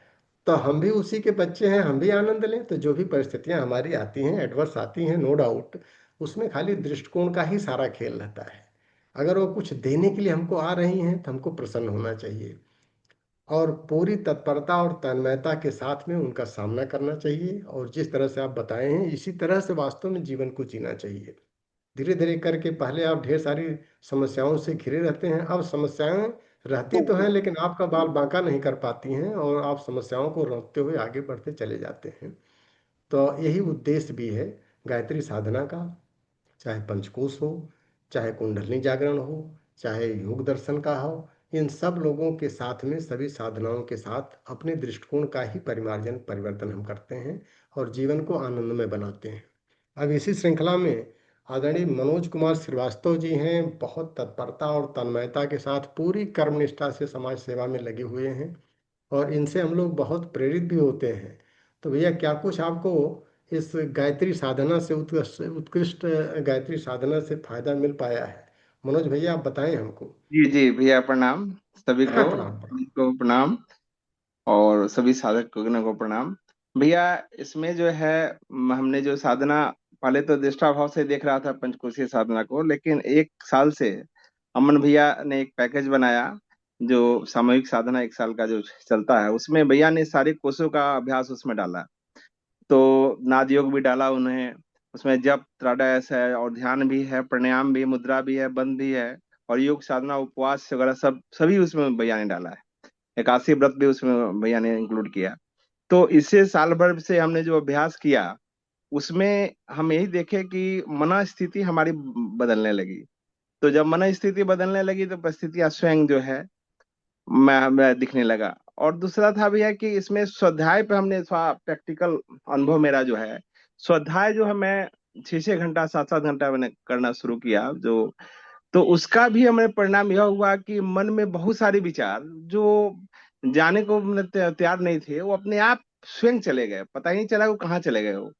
तो हम भी उसी के बच्चे हैं, हम भी आनंद लें। तो जो भी परिस्थितियां हमारी आती हैं, एडवर्स आती हैं, नो डाउट, उसमें खाली दृष्टिकोण का ही सारा खेल रहता है। अगर वो कुछ देने के लिए हमको आ रही हैं, तो हमको प्रसन्न होना चाहिए और पूरी तत्परता और तन्मयता के साथ में उनका सामना करना चाहिए। और जिस तरह से आप बताए हैं, इसी तरह से वास्तव में जीवन को जीना चाहिए। धीरे धीरे करके पहले आप ढेर सारी समस्याओं से घिरे रहते हैं, अब समस्याएं रहती तो हैं, लेकिन आपका बाल बांका नहीं कर पाती हैं और आप समस्याओं को रोकते हुए आगे बढ़ते चले जाते हैं। तो यही उद्देश्य भी है गायत्री साधना का। चाहे पंचकोश हो, चाहे कुंडलिनी जागरण हो, चाहे योग दर्शन का हो, इन सब लोगों के साथ में सभी साधनाओं के साथ अपने दृष्टिकोण का ही परिमार्जन परिवर्तन हम करते हैं और जीवन को आनंदमय बनाते हैं। अब इसी श्रृंखला में आदरणीय मनोज कुमार श्रीवास्तव जी हैं, बहुत तत्परता और तन्मयता के साथ पूरी कर्मनिष्ठा से समाज सेवा में लगे हुए हैं और इनसे हम लोग बहुत प्रेरित भी होते हैं। तो भैया, क्या कुछ आपको इस गायत्री साधना से उत्कृष्ट उत्कृष्ट गायत्री साधना से फायदा मिल पाया है? मनोज भैया, आप बताएं हमको। जी जी भैया, प्रणाम सभी को। प्रणाम प्रणाम। सभी को प्रणाम, और सभी साधक को प्रणाम। भैया, इसमें जो है हमने जो साधना, पहले तो दृष्टा भाव से देख रहा था पंचकोशीय साधना को, लेकिन एक साल से अमन भैया ने एक पैकेज बनाया जो सामूहिक साधना 1 साल का जो चलता है, उसमें भैया ने सारे कोर्सों का अभ्यास उसमें डाला। तो नाद योग भी डाला उन्हें, उसमें जप त्राडायस है और ध्यान भी है, प्राणायाम भी, मुद्रा भी है, बंध भी है, और योग साधना उपवास वगैरह सब सभी उसमें भैया ने डाला है। एकादशी व्रत भी उसमें भैया ने इंक्लूड किया। तो इससे साल भर से हमने जो अभ्यास किया उसमें हम यही देखे कि मन स्थिति हमारी बदलने लगी। तो जब मन स्थिति बदलने लगी तो परिस्थितियां स्वयं जो है मैं दिखने लगा। और दूसरा था भैया कि इसमें स्वाध्याय पे हमने थोड़ा प्रैक्टिकल अनुभव मेरा जो है, स्वाध्याय जो है मैं 6-6 घंटा 7-7 घंटा मैंने करना शुरू किया जो, तो उसका भी हमें परिणाम यह हुआ कि मन में बहुत सारे विचार जो जाने को तैयार नहीं थे, वो अपने आप स्वयं चले गए, पता ही नहीं चला वो कहाँ चले गए वो।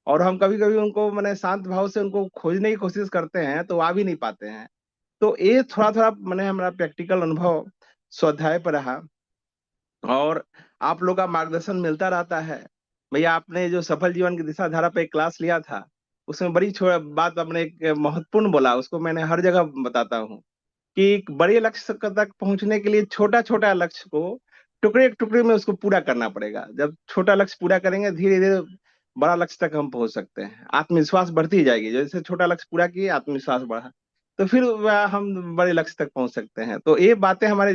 और हम कभी कभी उनको मैंने शांत भाव से उनको खोजने की कोशिश करते हैं तो आ भी नहीं पाते हैं। तो ये थोड़ा थोड़ा मैंने हमारा प्रैक्टिकल अनुभव स्वाध्याय पर रहा। और आप लोग का मार्गदर्शन मिलता रहता है भैया। आपने जो सफल जीवन की दिशा धारा पे एक क्लास लिया था, उसमें बड़ी छोटा बात आपने एक महत्वपूर्ण बोला, उसको मैंने हर जगह बताता हूँ कि एक बड़े लक्ष्य तक पहुंचने के लिए छोटा छोटा लक्ष्य को टुकड़े टुकड़े में उसको पूरा करना पड़ेगा। जब छोटा लक्ष्य पूरा करेंगे धीरे धीरे बड़ा लक्ष्य तक हम पहुंच सकते हैं। आत्मविश्वास बढ़ती जाएगी, जैसे छोटा लक्ष्य पूरा किए आत्मविश्वास बढ़ा तो फिर हम बड़े लक्ष्य तक पहुंच सकते हैं। तो ये बातें हमारे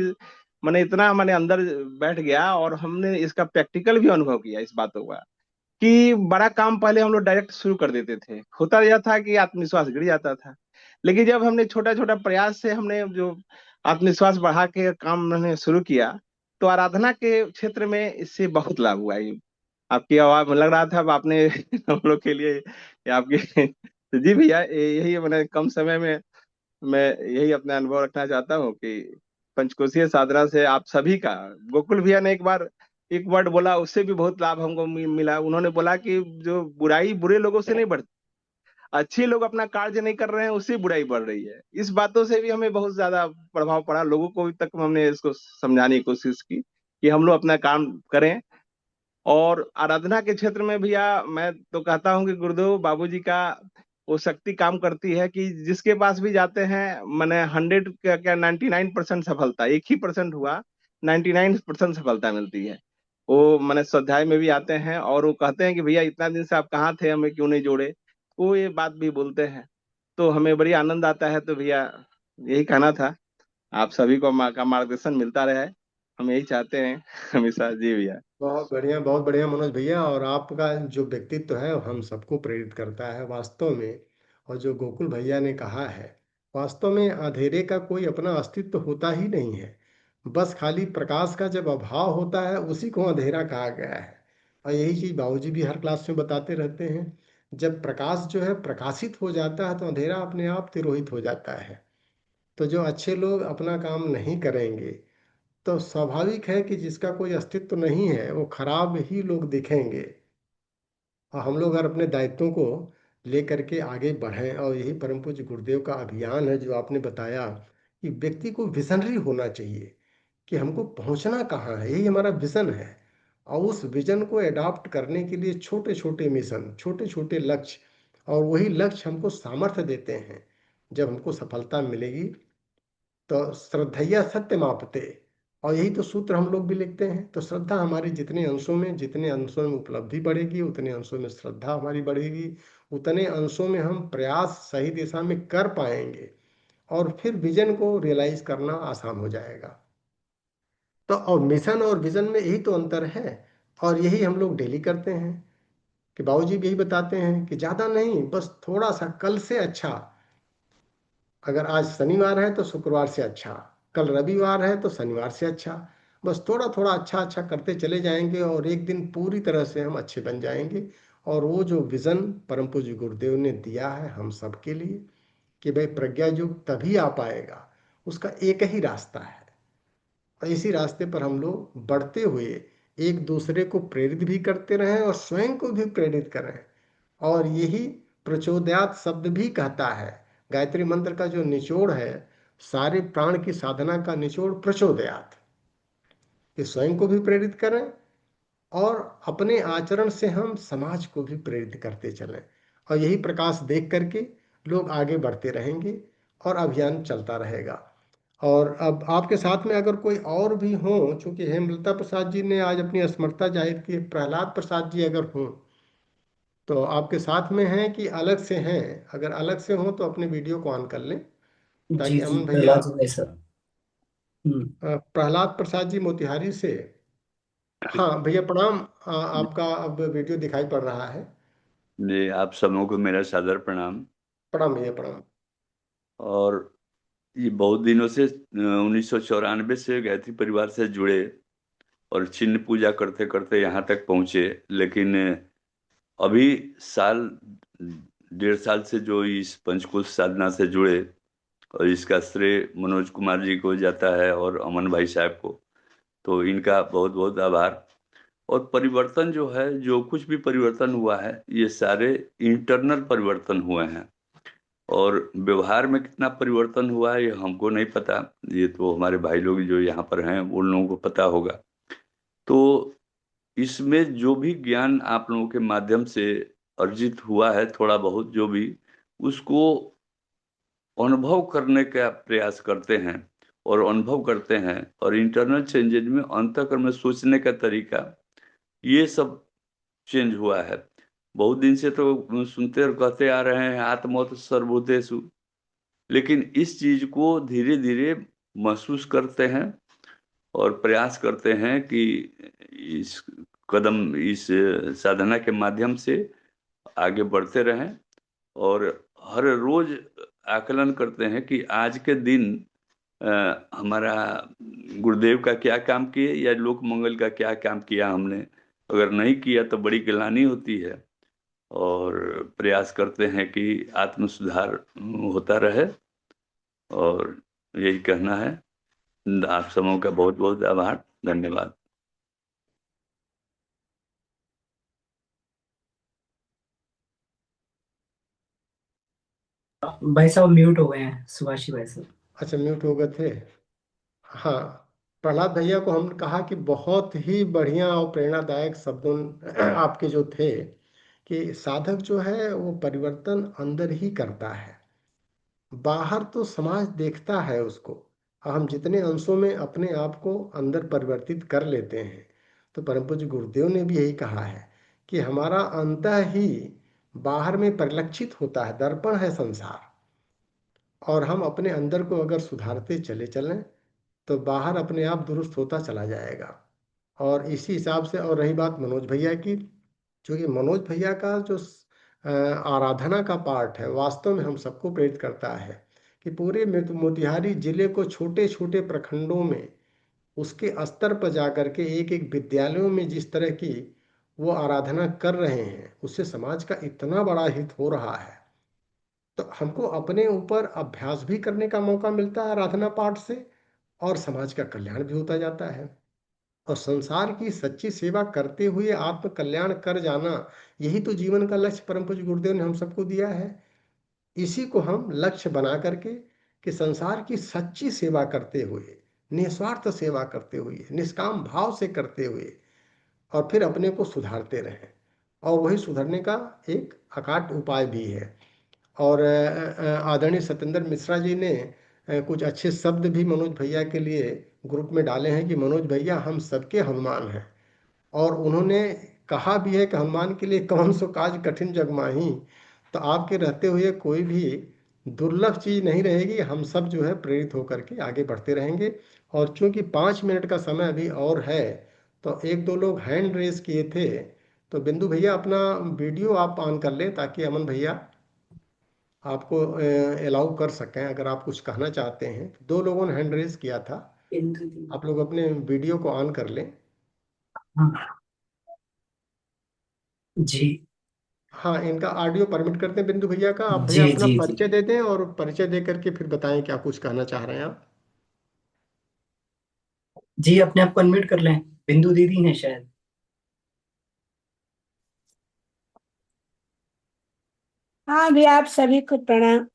मैंने इतना हमारे अंदर बैठ गया और हमने इसका प्रैक्टिकल भी अनुभव किया इस बातों का कि बड़ा काम पहले हम लोग डायरेक्ट शुरू कर देते थे, होता यह था कि आत्मविश्वास गिर जाता था। लेकिन जब हमने छोटा छोटा प्रयास से हमने जो आत्मविश्वास बढ़ा के काम हमने शुरू किया तो आराधना के क्षेत्र में इससे बहुत लाभ हुआ। ये आपकी आवाज में लग रहा था अब आपने हम लोग के लिए ये आपकी तो जी भैया यही मैंने कम समय में मैं यही अपना अनुभव रखना चाहता हूँ कि पंचकोशीय साधना से आप सभी का, गोकुल भैया ने एक बार एक वर्ड बोला उससे भी बहुत लाभ हमको मिला। उन्होंने बोला कि जो बुराई बुरे लोगों से नहीं बढ़ती, अच्छे लोग अपना कार्य नहीं कर रहे हैं उससे बुराई बढ़ रही है। इस बातों से भी हमें बहुत ज्यादा प्रभाव पड़ा, लोगों को भी तक हमने इसको समझाने की कोशिश की कि हम लोग अपना काम करें। और आराधना के क्षेत्र में भैया मैं तो कहता हूँ कि गुरुदेव बाबूजी का वो शक्ति काम करती है कि जिसके पास भी जाते हैं मैंने 100 क्या 99% सफलता, 1 ही % हुआ 99% सफलता मिलती है। वो मैंने स्वाध्याय में भी आते हैं और वो कहते हैं कि भैया इतना दिन से आप कहाँ थे, हमें क्यों नहीं जोड़े, वो ये बात भी बोलते हैं। तो हमें बड़ी आनंद आता है। तो भैया यही कहना था, आप सभी को का मार्गदर्शन मिलता रहे, हम यही चाहते हैं हमेशा। जी भैया। बहुत बढ़िया मनोज भैया। और आपका जो व्यक्तित्व है वो हम सबको प्रेरित करता है वास्तव में। और जो गोकुल भैया ने कहा है, वास्तव में अंधेरे का कोई अपना अस्तित्व होता ही नहीं है। बस खाली प्रकाश का जब अभाव होता है उसी को अंधेरा कहा गया है। और यही चीज़ बाबूजी भी हर क्लास में बताते रहते हैं। जब प्रकाश जो है प्रकाशित हो जाता है तो अंधेरा अपने आप तिरोहित हो जाता है। तो जो अच्छे लोग अपना काम नहीं करेंगे तो स्वाभाविक है कि जिसका कोई अस्तित्व नहीं है वो खराब ही लोग दिखेंगे। और हम लोग अगर अपने दायित्वों को लेकर के आगे बढ़ें, और यही परम पूज्य गुरुदेव का अभियान है जो आपने बताया कि व्यक्ति को विजनरी होना चाहिए कि हमको पहुंचना कहाँ है, यही हमारा विजन है। और उस विजन को एडॉप्ट करने के लिए छोटे छोटे मिशन, छोटे छोटे लक्ष्य, और वही लक्ष्य हमको सामर्थ्य देते हैं। जब हमको सफलता मिलेगी तो श्रद्धैया सत्य मापते, और यही तो सूत्र हम लोग भी लिखते हैं। तो श्रद्धा हमारी जितने अंशों में उपलब्धि बढ़ेगी उतने अंशों में श्रद्धा हमारी बढ़ेगी, उतने अंशों में हम प्रयास सही दिशा में कर पाएंगे और फिर विजन को रियलाइज करना आसान हो जाएगा। तो और मिशन और विजन में यही तो अंतर है। और यही हम लोग डेली करते हैं कि बाबूजी भी यही बताते हैं कि ज़्यादा नहीं, बस थोड़ा सा कल से अच्छा। अगर आज शनिवार है तो शुक्रवार से अच्छा, कल रविवार है तो शनिवार से अच्छा। बस थोड़ा थोड़ा अच्छा अच्छा करते चले जाएंगे और एक दिन पूरी तरह से हम अच्छे बन जाएंगे। और वो जो विज़न परम पूज्य गुरुदेव ने दिया है हम सब के लिए कि भाई प्रज्ञा युग तभी आ पाएगा, उसका एक ही रास्ता है। और इसी रास्ते पर हम लोग बढ़ते हुए एक दूसरे को प्रेरित भी करते रहें और स्वयं को भी प्रेरित करें। और यही प्रचोदयात शब्द भी कहता है। गायत्री मंत्र का जो निचोड़ है, सारे प्राण की साधना का निचोड़ प्रचोदयात, कि स्वयं को भी प्रेरित करें और अपने आचरण से हम समाज को भी प्रेरित करते चलें। और यही प्रकाश देख करके लोग आगे बढ़ते रहेंगे और अभियान चलता रहेगा। और अब आपके साथ में अगर कोई और भी हो, चूंकि हेमलता प्रसाद जी ने आज अपनी असमर्थता जाहिर की, प्रहलाद प्रसाद जी अगर हों तो आपके साथ में हैं कि अलग से हैं? अगर अलग से हों तो अपने वीडियो को ऑन कर लें जी ताकि जी अमन भैया। प्रहलाद जी भाई साहब। प्रहलाद प्रसाद जी मोतिहारी से। हाँ भैया प्रणाम। आपका अब वीडियो दिखाई पड़ रहा है। जी, आप सबों को मेरा सादर प्रणाम। प्रणाम भैया प्रणाम। और ये बहुत दिनों से 1994 से गायत्री परिवार से जुड़े और चिन्ह पूजा करते करते यहाँ तक पहुँचे, लेकिन अभी साल 1.5 साल से जो इस पंचकोश साधना से जुड़े, और इसका श्रेय मनोज कुमार जी को जाता है और अमन भाई साहब को, तो इनका बहुत बहुत आभार। और परिवर्तन जो है, जो कुछ भी परिवर्तन हुआ है, ये सारे इंटरनल परिवर्तन हुए हैं। और व्यवहार में कितना परिवर्तन हुआ है ये हमको नहीं पता, ये तो हमारे भाई लोग जो यहाँ पर हैं उन लोगों को पता होगा। तो इसमें जो भी ज्ञान आप लोगों के माध्यम से अर्जित हुआ है, थोड़ा बहुत जो भी, उसको अनुभव करने का प्रयास करते हैं और अनुभव करते हैं। और इंटरनल चेंजेज में अंतःकरण में सोचने का तरीका, ये सब चेंज हुआ है। बहुत दिन से तो सुनते और कहते आ रहे हैं आत्मौत सर्वभूतेषु, लेकिन इस चीज को धीरे धीरे महसूस करते हैं और प्रयास करते हैं कि इस इस साधना के माध्यम से आगे बढ़ते रहें। और हर रोज आकलन करते हैं कि आज के दिन हमारा गुरुदेव का क्या काम किए या लोक मंगल का क्या काम किया हमने। अगर नहीं किया तो बड़ी गिलानी होती है। और प्रयास करते हैं कि आत्म सुधार होता रहे। और यही कहना है। आप सबों का बहुत बहुत आभार, धन्यवाद। भाई साहब म्यूट हो गए हैं, सुभाषी भाई साहब। अच्छा म्यूट हो गए थे। हाँ, प्रहलाद भैया को हम कहा कि बहुत ही बढ़िया और प्रेरणादायक शब्दों आपके जो थे, कि साधक जो है वो परिवर्तन अंदर ही करता है, बाहर तो समाज देखता है उसको। हम जितने अंशों में अपने आप को अंदर परिवर्तित कर लेते हैं, तो परम पूज्य गुरुदेव ने भी यही कहा है कि हमारा अंतः ही बाहर में परिलक्षित होता है, दर्पण है संसार। और हम अपने अंदर को अगर सुधारते चले चलें तो बाहर अपने आप दुरुस्त होता चला जाएगा। और इसी हिसाब से, और रही बात मनोज भैया की, क्योंकि मनोज भैया का जो आराधना का पार्ट है वास्तव में हम सबको प्रेरित करता है कि पूरे मोतिहारी जिले को छोटे छोटे प्रखंडों में उसके स्तर पर जाकर के एक एक विद्यालयों में जिस तरह की वो आराधना कर रहे हैं, उससे समाज का इतना बड़ा हित हो रहा है। तो हमको अपने ऊपर अभ्यास भी करने का मौका मिलता है आराधना पाठ से, और समाज का कल्याण भी होता जाता है। और संसार की सच्ची सेवा करते हुए आत्म कल्याण कर जाना, यही तो जीवन का लक्ष्य परम पूज्य गुरुदेव ने हम सबको दिया है। इसी को हम लक्ष्य बना करके कि संसार की सच्ची सेवा करते हुए, निस्वार्थ सेवा करते हुए, निष्काम भाव से करते हुए, और फिर अपने को सुधारते रहें। और वही सुधरने का एक अकाट उपाय भी है। और आदरणीय सत्येंद्र मिश्रा जी ने कुछ अच्छे शब्द भी मनोज भैया के लिए ग्रुप में डाले हैं कि मनोज भैया हम सबके हनुमान हैं। और उन्होंने कहा भी है कि हनुमान के लिए कौन सो काज कठिन जग माही। तो आपके रहते हुए कोई भी दुर्लभ चीज नहीं रहेगी, हम सब जो है प्रेरित होकर के आगे बढ़ते रहेंगे। और चूंकि 5 मिनट का समय अभी और है, तो एक दो लोग हैंड रेस किए थे, तो बिंदु भैया अपना वीडियो आप ऑन कर लें ताकि अमन भैया आपको अलाउ कर सकें। अगर आप कुछ कहना चाहते हैं तो 2 लोगों ने हैंड रेज किया था, आप लोग अपने वीडियो को ऑन कर लें। हाँ जी हाँ, इनका ऑडियो परमिट करते हैं बिंदु भैया का। आप भैया जी अपना जी जी परिचय दे दें और परिचय दे करके फिर बताएं क्या कुछ कहना चाह रहे हैं आप। जी, अपने आप को अनम्यूट कर लें, बिंदु दीदी हैं शायद। हाँ भी आप सभी को प्रणाम।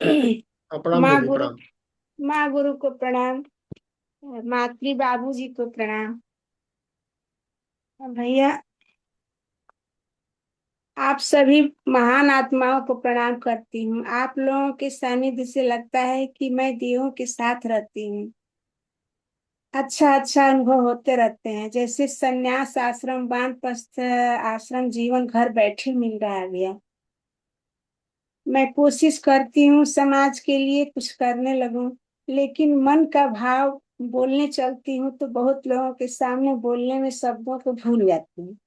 प्रणाम माँ दीदी गुरु प्रणाम। माँ गुरु को प्रणाम। मातृ बाबू जी को प्रणाम। भैया आप सभी महान आत्माओं को प्रणाम करती हूँ। आप लोगों के सानिध्य से लगता है कि मैं देवों के साथ रहती हूँ। अच्छा अच्छा अनुभव होते रहते हैं, जैसे संन्यास आश्रम, वानप्रस्थ आश्रम जीवन घर बैठे मिल रहा है भैया। मैं कोशिश करती हूँ समाज के लिए कुछ करने लगूं, लेकिन मन का भाव बोलने चलती हूँ तो बहुत लोगों के सामने बोलने में शब्दों को भूल जाती हूँ।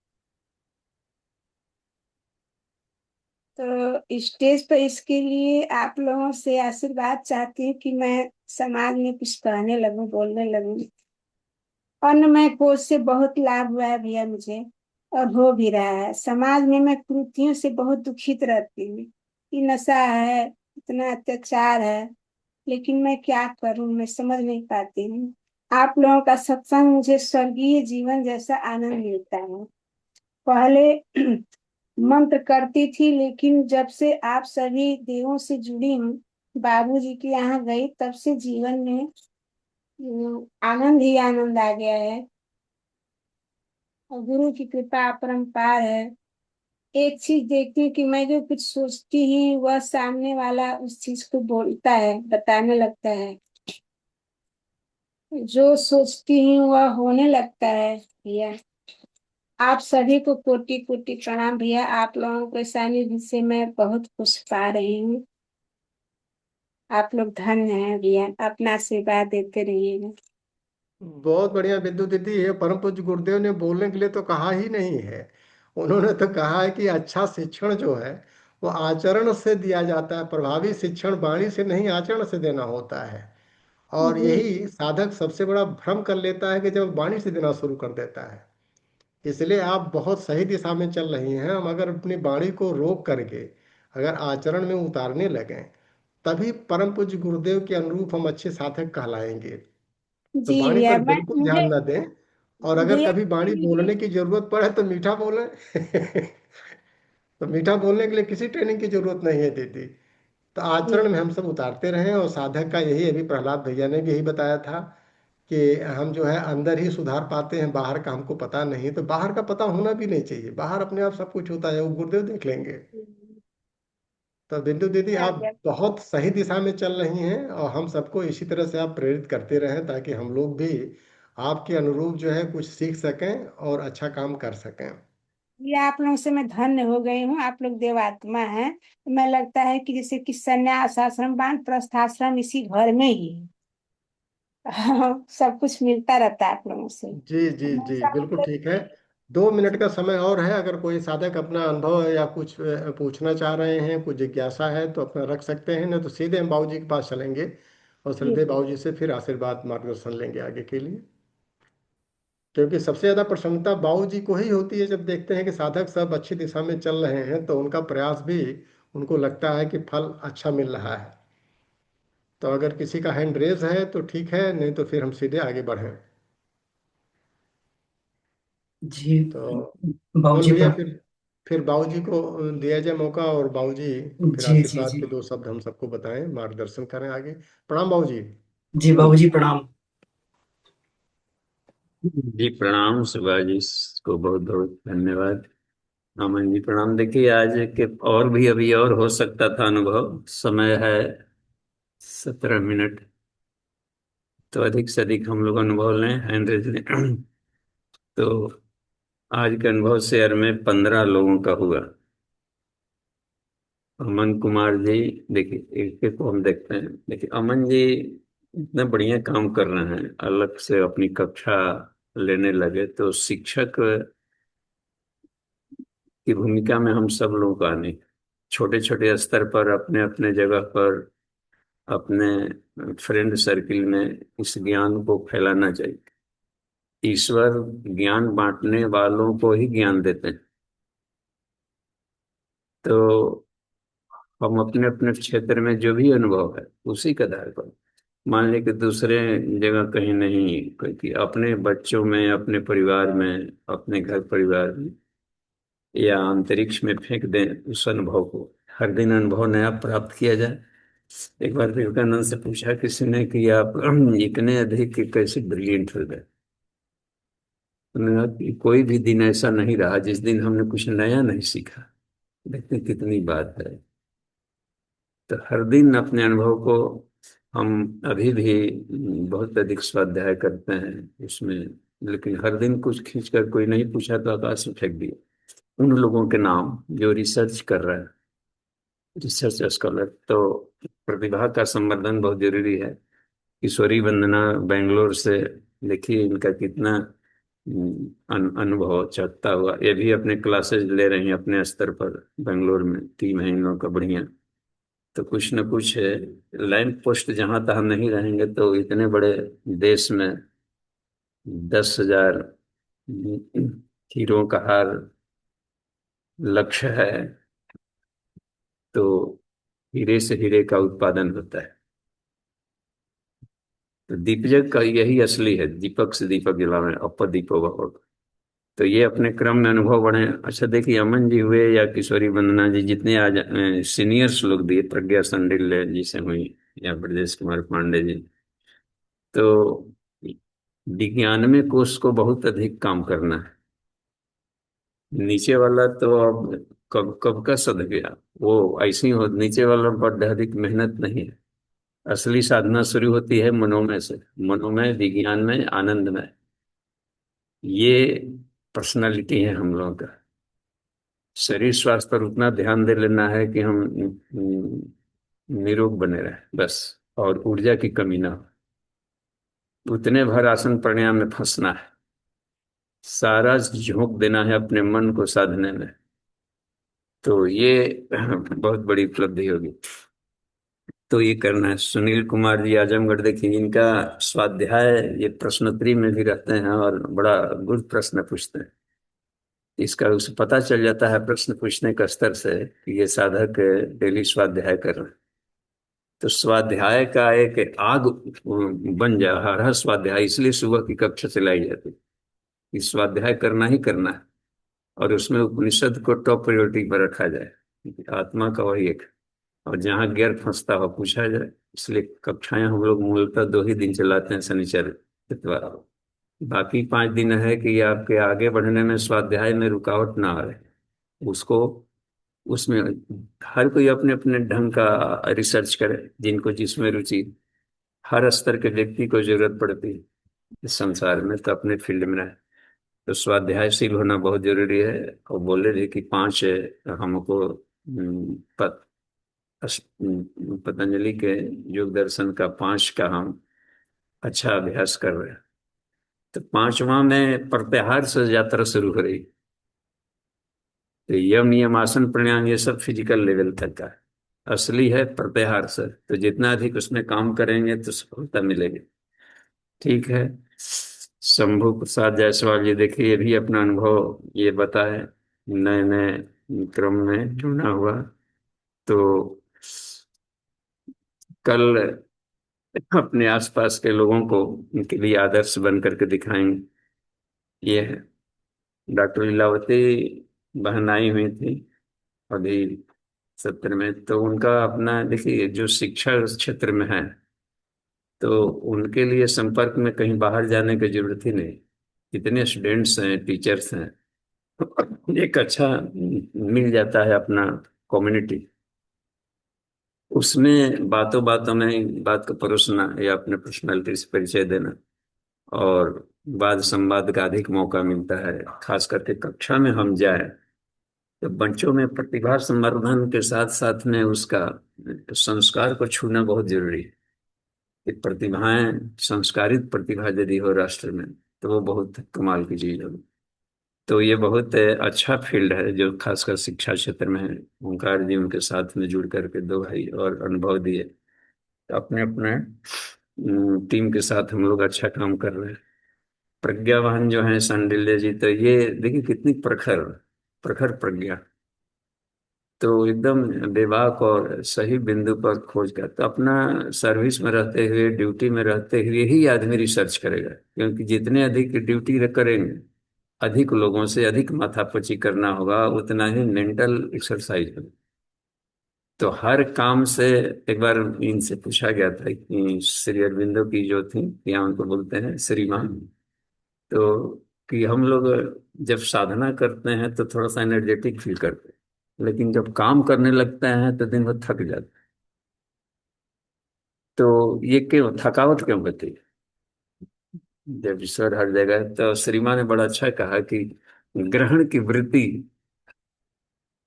तो स्टेज पर इसके लिए आप लोगों से आशीर्वाद चाहती हूँ कि मैं समाज में कुछ कहने लगूं, बोलने लगूं। अन्नमय कोश से बहुत लाभ हुआ है भैया मुझे, और हो भी रहा है। समाज में मैं कुरीतियों से बहुत दुखित रहती हूँ कि नशा है, इतना अत्याचार है, लेकिन मैं क्या करूं, मैं समझ नहीं पाती हूँ। आप लोगों का सत्संग मुझे स्वर्गीय जीवन जैसा आनंद मिलता है। पहले मंत्र करती थी, लेकिन जब से आप सभी देवों से जुड़ी हूँ, बाबूजी के यहाँ गई, तब से जीवन में आनंद ही आनंद आ गया है। और गुरु की कृपा अपरंपार है। एक चीज देखती हूँ कि मैं जो कुछ सोचती ही वह सामने वाला उस चीज को बोलता है, बताने लगता है। जो सोचती हूँ वह होने लगता है भैया। आप सभी को कोटि कोटि प्रणाम भैया। आप लोगों के सानिध्य से मैं बहुत खुश पा रही हूँ। आप लोग धन्य हैं भैया, अपना आशीर्वाद देते रहिएगा। बहुत बढ़िया बिंदु दीदी। ये परम पूज्य गुरुदेव ने बोलने के लिए तो कहा ही नहीं है। उन्होंने तो कहा है कि अच्छा शिक्षण जो है वो आचरण से दिया जाता है। प्रभावी शिक्षण वाणी से नहीं, आचरण से देना होता है। और जी यही साधक सबसे बड़ा भ्रम कर लेता है कि जब वाणी से देना शुरू कर देता है। इसलिए आप बहुत सही दिशा में चल रही हैं। हम अगर अपनी वाणी को रोक करके अगर आचरण में उतारने लगें, तभी परम पूज्य गुरुदेव के अनुरूप हम अच्छे साधक कहलाएंगे। तो जी वाणी भैया, पर मैं बिल्कुल मुझे ध्यान न दें। और अगर भैया कभी वाणी बोलने की जरूरत पड़े तो मीठा बोलें। तो मीठा बोलने के लिए किसी ट्रेनिंग की जरूरत नहीं है दीदी। तो आचरण जी में हम सब उतारते रहें। और साधक का यही, अभी प्रहलाद भैया ने भी यही बताया था कि हम जो है अंदर ही सुधार पाते हैं, बाहर का हमको पता नहीं। तो बाहर का पता होना भी नहीं चाहिए, बाहर अपने आप सब कुछ होता है, वो गुरुदेव देख लेंगे। तो बिंदु दीदी, हाँ आप भैया। बहुत सही दिशा में चल रही हैं। और हम सबको इसी तरह से आप प्रेरित करते रहें, ताकि हम लोग भी आपके अनुरूप जो है कुछ सीख सकें और अच्छा काम कर सकें। ये आप लोगों से मैं धन्य हो गई हूँ। आप लोग देवात्मा हैं। तो मैं लगता है कि जैसे कि संन्यास आश्रम, वानप्रस्थ आश्रम इसी घर में ही है। सब कुछ मिलता रहता है आप लोगों से। जी जी जी, हमेशा बिल्कुल मतलब ठीक है। 2 मिनट का समय और है। अगर कोई साधक अपना अनुभव या कुछ पूछना चाह रहे हैं, कुछ जिज्ञासा है, तो अपना रख सकते हैं। नहीं तो सीधे हम बाबू जी के पास चलेंगे और जी श्रद्धेय जी बाबू जी से फिर आशीर्वाद मार्गदर्शन लेंगे आगे के लिए। क्योंकि सबसे ज्यादा प्रसन्नता बाबू जी को ही होती है जब देखते हैं कि साधक सब अच्छी दिशा में चल रहे हैं, तो उनका प्रयास भी उनको लगता है कि फल अच्छा मिल रहा है। तो अगर किसी का हैंड रेज है तो ठीक है, नहीं तो फिर हम सीधे आगे बढ़ें। जी तो बोल बाबूजी भैया, पर। फिर बाबूजी को दिया जाए मौका, और बाबूजी फिर जी जी आशीर्वाद जी। के 2 शब्द हम सबको बताएं, मार्गदर्शन करें आगे। प्रणाम बाबूजी। जी बाबूजी प्रणाम। जी प्रणाम सुभा जी को बहुत बहुत धन्यवाद। अमन जी प्रणाम। देखिए आज के और भी अभी और हो सकता था अनुभव, समय है 17 मिनट, तो अधिक से अधिक हम लोग अनुभव लें एंड्रेज लें। तो आज के अनुभव शेयर में 15 लोगों का हुआ। अमन कुमार जी, देखिए एक एक को हम देखते हैं। देखिए अमन जी इतना बढ़िया काम कर रहे हैं, अलग से अपनी कक्षा लेने लगे, तो शिक्षक की भूमिका में हम सब लोग आने, छोटे छोटे स्तर पर अपने अपने जगह पर अपने फ्रेंड सर्किल में इस ज्ञान को फैलाना चाहिए। ईश्वर ज्ञान बांटने वालों को ही ज्ञान देते हैं। तो हम अपने अपने क्षेत्र में जो भी अनुभव है उसी के आधार पर, मान लें कि दूसरे जगह कहीं नहीं, क्योंकि अपने बच्चों में, अपने परिवार में, अपने घर परिवार में या अंतरिक्ष में फेंक दें उस अनुभव को। हर दिन अनुभव नया प्राप्त किया जाए। एक बार विवेकानंद से पूछा किसी ने कि आप इतने अधिक कैसे ब्रिलियंट हो गए। उन्होंने कहा कि कोई भी दिन ऐसा नहीं रहा जिस दिन हमने कुछ नया नहीं सीखा। देखते हैं कितनी बात है। तो हर दिन अपने अनुभव को हम अभी भी बहुत अधिक स्वाध्याय करते हैं उसमें, लेकिन हर दिन कुछ खींच कर कोई नहीं पूछा तो आकाश में फेंक दिया उन लोगों के नाम जो रिसर्च कर रहे हैं, रिसर्च स्कॉलर। तो प्रतिभा का संवर्धन बहुत जरूरी है। किशोरी वंदना बेंगलोर से, देखिए इनका कितना अनुभव चढ़ता हुआ, ये भी अपने क्लासेस ले रही हैं अपने स्तर पर, बेंगलोर में टीम है इन लोगों का बढ़िया। तो कुछ न कुछ है। लैंड पोस्ट जहां तक हम नहीं रहेंगे तो इतने बड़े देश में 10,000 हीरों का हार लक्ष्य है, तो हीरे से हीरे का उत्पादन होता है। तो दीपजग का यही असली है, दीपक से दीपक जलावे अपर दीपो भव। तो ये अपने क्रम में अनुभव बढ़े। अच्छा देखिए, अमन जी हुए या किशोरी वंदना जी, जितने आज सीनियर्स लोग दिए, प्रज्ञा संडिल जी से हुई या ब्रजेश कुमार पांडे जी, तो 91 कोष को बहुत अधिक काम करना है। नीचे वाला तो अब कब कब का सद गया, वो ऐसे ही हो। नीचे वाला बड़ा अधिक मेहनत नहीं है। असली साधना शुरू होती है मनोमय से, मनोमय, विज्ञान में, आनंद में। ये पर्सनालिटी है हम लोगों का। शरीर स्वास्थ्य पर उतना ध्यान दे लेना है कि हम निरोग बने रहे बस, और ऊर्जा की कमी ना हो। उतने भर आसन प्राणायाम में फंसना है, सारा झोंक देना है अपने मन को साधने में। तो ये बहुत बड़ी उपलब्धि होगी। तो ये करना है। सुनील कुमार जी आजमगढ़, देखिए इनका स्वाध्याय ये प्रश्नोत्तरी में भी रहते हैं और बड़ा गुड प्रश्न पूछते हैं। इसका उसे पता चल जाता है प्रश्न पूछने का स्तर से कि ये साधक डेली स्वाध्याय कर रहे हैं। तो स्वाध्याय का एक आग बन जा, हर स्वाध्याय, इसलिए सुबह की कक्षा चलाई जाती है कि स्वाध्याय करना ही करना है, और उसमें उपनिषद को टॉप प्रायोरिटी पर रखा जाए, आत्मा का वही एक। और जहाँ गैर फंसता हो पूछा जाए। इसलिए कक्षाएं हम लोग मूलतः 2 ही दिन चलाते हैं, शनिचर इतवार। बाकी 5 दिन है कि आपके आगे बढ़ने में स्वाध्याय में रुकावट ना आए। उसको उसमें हर कोई अपने अपने ढंग का रिसर्च करे, जिनको जिसमें रुचि। हर स्तर के व्यक्ति को जरूरत पड़ती है इस संसार में, तो अपने फील्ड में रहे। तो स्वाध्यायशील होना बहुत जरूरी है। और बोले थे कि 5 हमको पतंजलि के योग दर्शन का 5 का हम अच्छा अभ्यास कर रहे हैं। तो 5वां में प्रत्याहार से यात्रा शुरू हो रही। तो यम नियम आसन प्राणायाम ये सब फिजिकल लेवल तक का है। असली है प्रत्याहार से। तो जितना अधिक उसमें काम करेंगे तो सफलता मिलेगी। ठीक है। शंभू प्रसाद जायसवाल जी, देखिए ये भी अपना अनुभव ये बताए, नए नए क्रम में जुड़ना हुआ। तो कल अपने आसपास के लोगों को उनके लिए आदर्श बन करके दिखाएंगे। ये है। डॉक्टर लीलावती बहन आई हुई थी अभी सत्र में। तो उनका अपना देखिए, जो शिक्षा क्षेत्र में है, तो उनके लिए संपर्क में कहीं बाहर जाने की जरूरत ही नहीं। कितने स्टूडेंट्स हैं, टीचर्स हैं, एक अच्छा मिल जाता है अपना कम्युनिटी। उसमें बातों बातों में बात को परोसना या अपने पर्सनालिटी से परिचय देना, और वाद संवाद का अधिक मौका मिलता है। खास करके कक्षा में हम जाए तो बच्चों में प्रतिभा संवर्धन के साथ साथ में उसका संस्कार को छूना बहुत जरूरी है। कि प्रतिभाएं, संस्कारित प्रतिभा यदि हो राष्ट्र में, तो वो बहुत कमाल की चीज होगी। तो ये बहुत अच्छा फील्ड है जो खासकर शिक्षा क्षेत्र में है। ओंकार जी उनके साथ में जुड़ करके 2 भाई और अनुभव दिए। तो अपने अपने टीम के साथ हम लोग अच्छा काम कर रहे हैं। प्रज्ञावान जो है सांडिल्य जी, तो ये देखिए कितनी प्रखर प्रखर प्रज्ञा। तो एकदम बेबाक और सही बिंदु पर खोज कर, तो अपना सर्विस में रहते हुए, ड्यूटी में रहते हुए ही आदमी रिसर्च करेगा। क्योंकि जितने अधिक ड्यूटी करेंगे, अधिक लोगों से अधिक माथापच्ची करना होगा, उतना ही मेंटल एक्सरसाइज होगा। तो हर काम से, एक बार इनसे पूछा गया था कि श्री अरविंदो की जो थी, या उनको बोलते हैं श्रीमान, तो कि हम लोग जब साधना करते हैं तो थोड़ा सा एनर्जेटिक फील करते हैं, लेकिन जब काम करने लगते हैं तो दिन भर थक जाते हैं। तो ये क्यों थकावट क्यों होती है जब ईश्वर हर जगह है? तो श्रीमान ने बड़ा अच्छा कहा कि ग्रहण की वृत्ति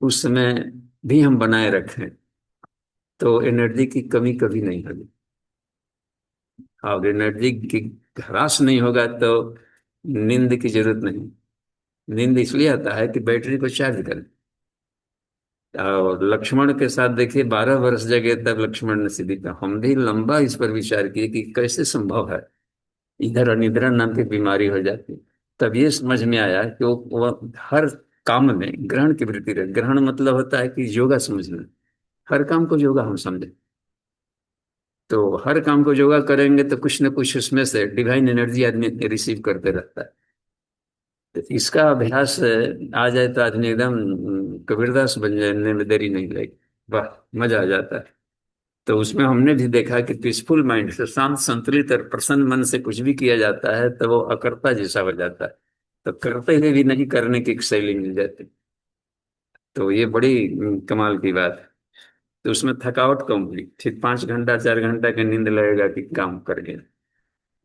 उस समय भी हम बनाए रखें तो एनर्जी की कमी कभी नहीं होगी। और एनर्जी की ह्रास नहीं होगा तो नींद की जरूरत नहीं। नींद इसलिए आता है कि बैटरी को चार्ज करें। और लक्ष्मण के साथ देखिए 12 वर्ष जगे तब लक्ष्मण ने सिद्धि का। हम भी लंबा इस पर विचार किए कि कैसे संभव है, इधर अनिद्रा नाम की बीमारी हो जाती। तब ये समझ में आया कि वो हर काम में ग्रहण की वृत्ति रहे। ग्रहण मतलब होता है कि योगा समझना, हर काम को योगा हम समझे। तो हर काम को योगा करेंगे तो कुछ न कुछ उसमें से डिवाइन एनर्जी आदमी रिसीव करते रहता है। तो इसका अभ्यास आ जाए तो आदमी एकदम कबीरदास बन जाने में देरी नहीं लगेगी, वाह मजा आ जाता है। तो उसमें हमने भी देखा कि पीसफुल माइंड से, शांत संतुलित और प्रसन्न मन से कुछ भी किया जाता है तो वो अकर्ता जैसा हो जाता है। तो करते हुए भी नहीं करने की एक शैली मिल जाती। तो ये बड़ी कमाल की बात है। तो उसमें थकावट कम हुई, ठीक 5 घंटा 4 घंटा की नींद लगेगा कि काम कर गया।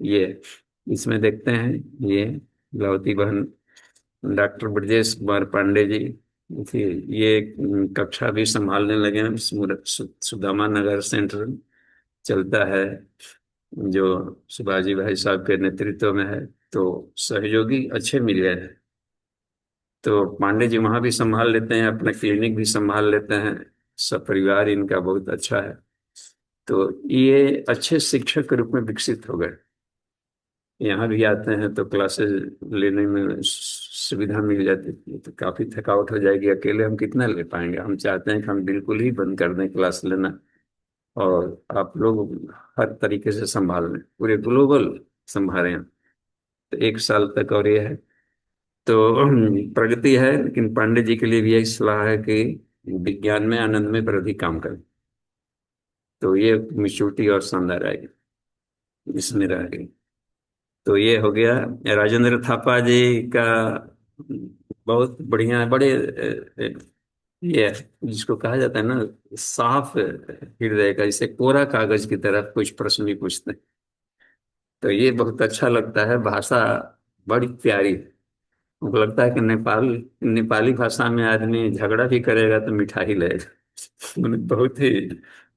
ये इसमें देखते हैं ये लावती बहन डॉक्टर ब्रजेश कुमार पांडे जी, देखिए ये कक्षा भी संभालने लगे हैं। सुदामा नगर सेंटर चलता है जो शिवाजी भाई साहब के नेतृत्व में है। तो सहयोगी अच्छे मिल गए हैं। तो पांडे जी वहाँ भी संभाल लेते हैं, अपना क्लिनिक भी संभाल लेते हैं। सब परिवार इनका बहुत अच्छा है। तो ये अच्छे शिक्षक के रूप में विकसित हो गए। यहाँ भी आते हैं तो क्लासेस लेने में सुविधा मिल जाती है। तो काफी थकावट हो जाएगी, अकेले हम कितना ले पाएंगे। हम चाहते हैं कि हम बिल्कुल ही बंद कर दें क्लास लेना और आप लोग हर तरीके से संभाल लें, पूरे ग्लोबल संभालें। तो 1 साल तक और ये है तो प्रगति है। लेकिन पांडे जी के लिए भी यही सलाह है कि विज्ञान में आनंद में वृद्धि काम करें। तो ये मिच्योरिटी और शानदार आएगी इसमें रहेगी। तो ये हो गया। राजेंद्र थापा जी का बहुत बढ़िया, बड़े ये जिसको कहा जाता है ना साफ हृदय का, इसे कोरा कागज की तरह कुछ प्रश्न भी पूछते हैं। तो ये बहुत अच्छा लगता है, भाषा बड़ी प्यारी है। मुझे लगता है कि नेपाली भाषा में आदमी झगड़ा भी करेगा तो मिठाई लगेगा। बहुत ही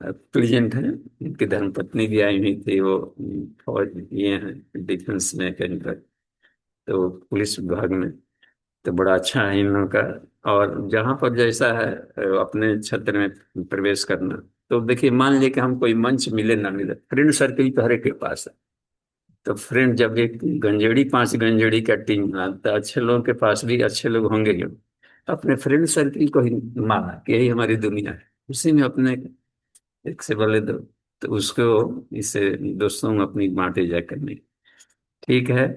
प्लीजेंट है। उनकी धर्मपत्नी भी आई हुई थी, वो फौज ये हैं डिफेंस में कहीं पर, तो पुलिस विभाग में। तो बड़ा अच्छा है इन लोगों का। और जहाँ पर जैसा है अपने क्षेत्र में प्रवेश करना। तो देखिए मान लीजिए कि हम कोई मंच मिले ना मिले, फ्रेंड सर्किल तो हर एक के पास है। तो फ्रेंड जब एक गंजेड़ी 5 गंजेड़ी का टीम बना तो अच्छे लोगों के पास भी अच्छे लोग होंगे ही। अपने फ्रेंड सर्किल को ही माना कि यही हमारी दुनिया है, उसी में अपने एक से बोले दो तो उसको इससे दोस्तों में अपनी बांटे जा करनी ठीक है।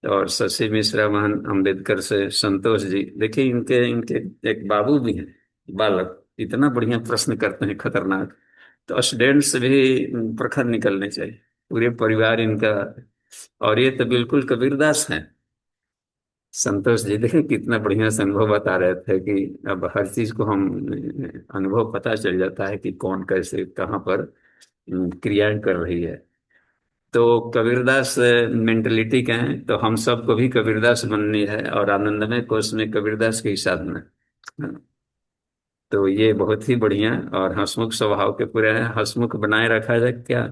और शशि मिश्रा महान अम्बेडकर से संतोष जी, देखिए इनके इनके एक बाबू भी हैं बालक, इतना बढ़िया प्रश्न करते हैं खतरनाक। तो स्टूडेंट से भी प्रखर निकलने चाहिए, पूरे परिवार इनका। और ये तो बिल्कुल कबीरदास हैं संतोष जी। देखिए कितना बढ़िया से अनुभव बता रहे थे कि अब हर चीज को हम अनुभव पता चल जाता है कि कौन कैसे कहाँ पर क्रियाएं कर रही है। तो कबीरदास मेंटेलिटी का है, तो हम सबको भी कबीरदास बननी है और आनंदमय कोश में कबीरदास के हिसाब में। तो ये बहुत ही बढ़िया और हंसमुख स्वभाव के पूरे हैं। हंसमुख बनाए रखा जाए क्या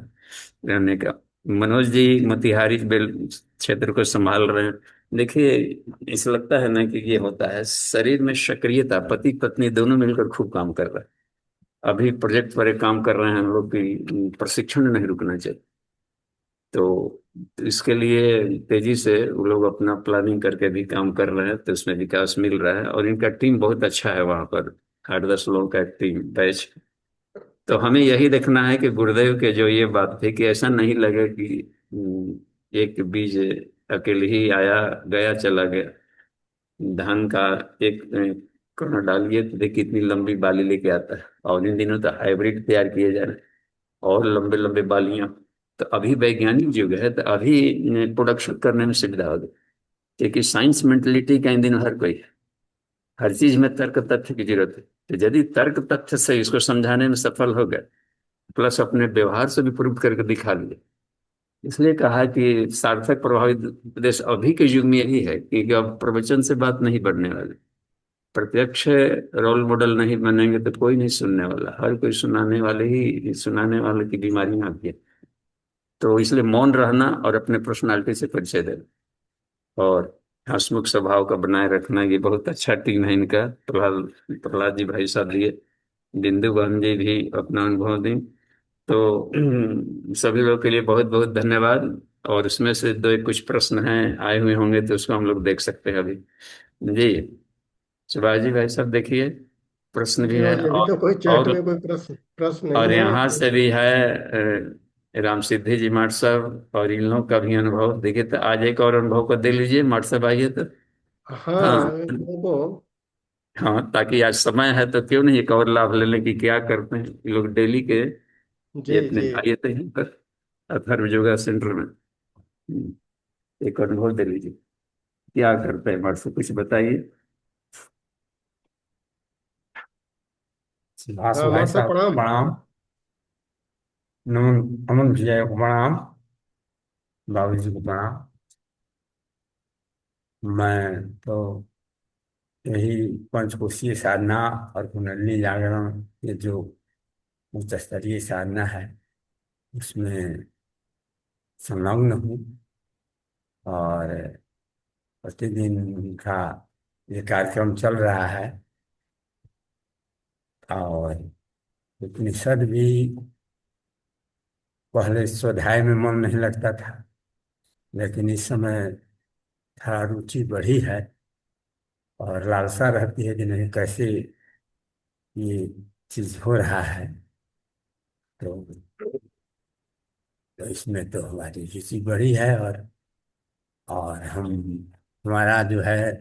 रहने का। मनोज जी मोतिहारी बेल क्षेत्र को संभाल रहे हैं। देखिए ऐसा लगता है ना कि ये होता है शरीर में सक्रियता, पति पत्नी दोनों मिलकर खूब काम कर रहे हैं। अभी प्रोजेक्ट पर एक काम कर रहे हैं हम लोग की, प्रशिक्षण नहीं रुकना चाहिए। तो इसके लिए तेजी से वो लोग अपना प्लानिंग करके भी काम कर रहे हैं, तो इसमें विकास मिल रहा है। और इनका टीम बहुत अच्छा है वहां पर, 8-10 लोगों का टीम बैच। तो हमें यही देखना है कि गुरुदेव के जो ये बात थी कि ऐसा नहीं लगे कि एक बीज अकेले ही आया गया चला गया। धान का एक कण डालिए तो देखिए कितनी लंबी बाली लेके आता है। और इन दिनों तो हाइब्रिड तैयार किए जा रहे हैं और लंबे लंबे बालियां। तो अभी वैज्ञानिक युग है, तो अभी प्रोडक्शन करने में सुविधा होगी। क्योंकि साइंस मेंटलिटी का इन दिनों हर कोई है, हर चीज में तर्क तथ्य की जरूरत है। तो यदि तर्क तथ्य से इसको समझाने में सफल हो गए प्लस अपने व्यवहार से भी प्रूव करके दिखा लिए। इसलिए कहा कि सार्थक प्रभावित उपदेश अभी के युग में यही है कि अब प्रवचन से बात नहीं बढ़ने वाली, प्रत्यक्ष रोल मॉडल नहीं बनेंगे तो कोई नहीं सुनने वाला, हर कोई सुनाने वाले की बीमारी आती है। तो इसलिए मौन रहना और अपने पर्सनालिटी से परिचय देना और हंसमुख स्वभाव का बनाए रखना, ये बहुत अच्छा टीम है इनका। प्रहलाद प्रहलाद जी भाई साहब दिए, बिंदु बहन जी भी अपना अनुभव दी। तो सभी लोग के लिए बहुत बहुत धन्यवाद। और उसमें से दो एक कुछ प्रश्न हैं आए हुए होंगे तो उसको हम लोग देख सकते हैं अभी। जी शिवाजी भाई साहब देखिए, प्रश्न भी जी है। भाजी, अभी तो कोई चैट और में कोई प्रश्न प्रश्न और नहीं है यहाँ तो। से भी है राम सिद्धि जी मठ साहब, और इन लोगों का भी अनुभव देखिए। तो आज एक और अनुभव को दे लीजिए, मठ साहब आइए तो। हाँ, हाँ वो हाँ, ताकि आज समय है तो क्यों नहीं एक और लाभ लेने की, क्या करते हैं ये लोग डेली के। जी ये अपने जी। आइए तो यहाँ पर अथर्व योगा सेंटर में एक अनुभव दे लीजिए, क्या करते हैं मठ से, कुछ बताइए। सुभाष हाँ भाई मठ साहब साहब प्रणाम। प्रणाम। नमन अमन भैया को प्रणाम। बाबूजी को प्रणाम। मैं तो यही पंचकोशीय साधना और कुंडली जागरण, ये जो उच्च स्तरीय साधना है उसमें संलग्न हूँ। और प्रतिदिन का ये कार्यक्रम चल रहा है। और उपनिषद भी पहले स्वाध्याय में मन नहीं लगता था, लेकिन इस समय थोड़ा रुचि बढ़ी है और लालसा रहती है कि नहीं कैसे ये चीज हो रहा है। तो इसमें तो हमारी रुचि बढ़ी है। और हमारा जो है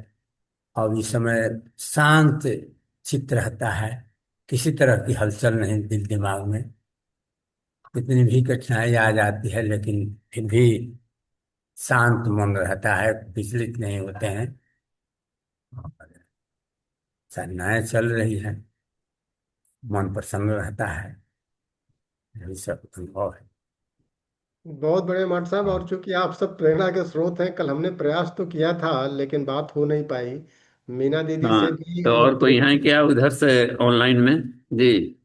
अब इस समय शांत चित्त रहता है, किसी तरह की हलचल नहीं दिल दिमाग में। कितनी भी कठिनाई आ जाती है लेकिन फिर भी शांत मन रहता है, विचलित नहीं होते हैं। साधनाएं चल रही हैं, मन प्रसन्न रहता है। यही सब अनुभव है। बहुत बड़े मठ साहब, और चूंकि आप सब प्रेरणा के स्रोत हैं, कल हमने प्रयास तो किया था लेकिन बात हो नहीं पाई। मीना दीदी हाँ, से भी तो और कोई है क्या उधर से ऑनलाइन में? जी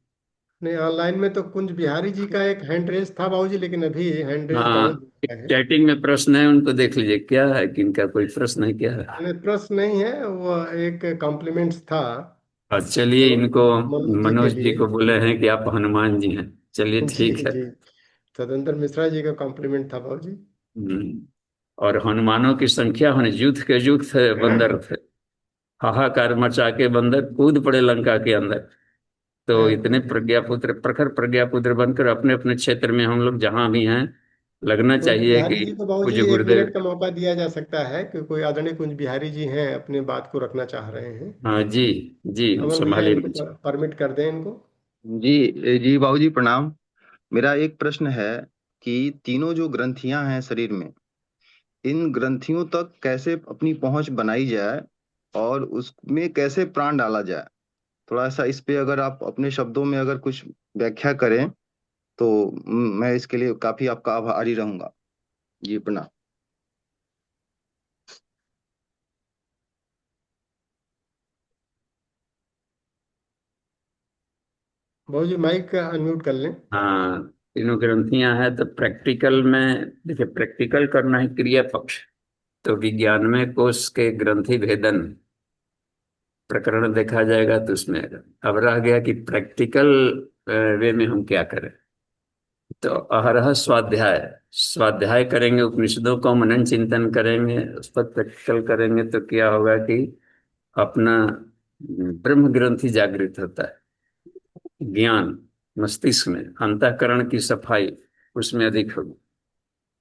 नहीं, ऑनलाइन में तो कुंज बिहारी जी का एक हैंड रेस था बाबूजी, लेकिन अभी हैंड रेस डाउन हाँ, हो गया है। चैटिंग में प्रश्न है, उनको देख लीजिए क्या है, किनका कोई प्रश्न है क्या है। नहीं, प्रश्न नहीं है, वो एक कॉम्प्लीमेंट्स था और चलिए इनको, मनोज जी के मनोज जी लिए। को बोले हैं कि आप हनुमान जी हैं, चलिए जी ठीक है। जी। सतेंद्र मिश्रा जी का कॉम्प्लीमेंट था बाबूजी। और हनुमानों की संख्या होने, युद्ध के युद्ध थे, बंदर थे, हाहाकार मचा के बंदर कूद पड़े लंका के अंदर। तो इतने प्रज्ञापुत्र, प्रखर प्रज्ञापुत्र बनकर अपने अपने क्षेत्र में हम लोग जहां भी हैं लगना कुंज चाहिए बिहारी कि जी को बाबूजी पूज्य 1 मिनट गुरुदेव। का मौका दिया जा सकता है कि कोई आदरणीय कुंज बिहारी जी हैं, अपने बात को रखना चाह रहे हैं। हाँ जी, जी हम अमन भैया संभालिए इनको मंच। परमिट कर दें इनको। जी जी बाबूजी प्रणाम। मेरा एक प्रश्न है कि तीनों जो ग्रंथियां हैं शरीर में, इन ग्रंथियों तक कैसे अपनी पहुंच बनाई जाए और उसमें कैसे प्राण डाला जाए। थोड़ा सा इस पे अगर आप अपने शब्दों में अगर कुछ व्याख्या करें तो मैं इसके लिए काफी आपका आभारी रहूंगा। जी प्रणाम। बाबूजी माइक अनम्यूट कर लें। हाँ, तीनों ग्रंथियां हैं तो प्रैक्टिकल में देखिए, प्रैक्टिकल करना है क्रिया पक्ष। तो विज्ञान में कोश के ग्रंथि भेदन प्रकरण देखा जाएगा, तो उसमें अब रह गया कि प्रैक्टिकल वे में हम क्या करें। तो अहरह स्वाध्याय, स्वाध्याय करेंगे, उपनिषदों को मनन चिंतन करेंगे, उस पर प्रैक्टिकल करेंगे तो क्या होगा कि अपना ब्रह्म ग्रंथि जागृत होता है। ज्ञान मस्तिष्क में, अंतःकरण की सफाई उसमें अधिक होगी।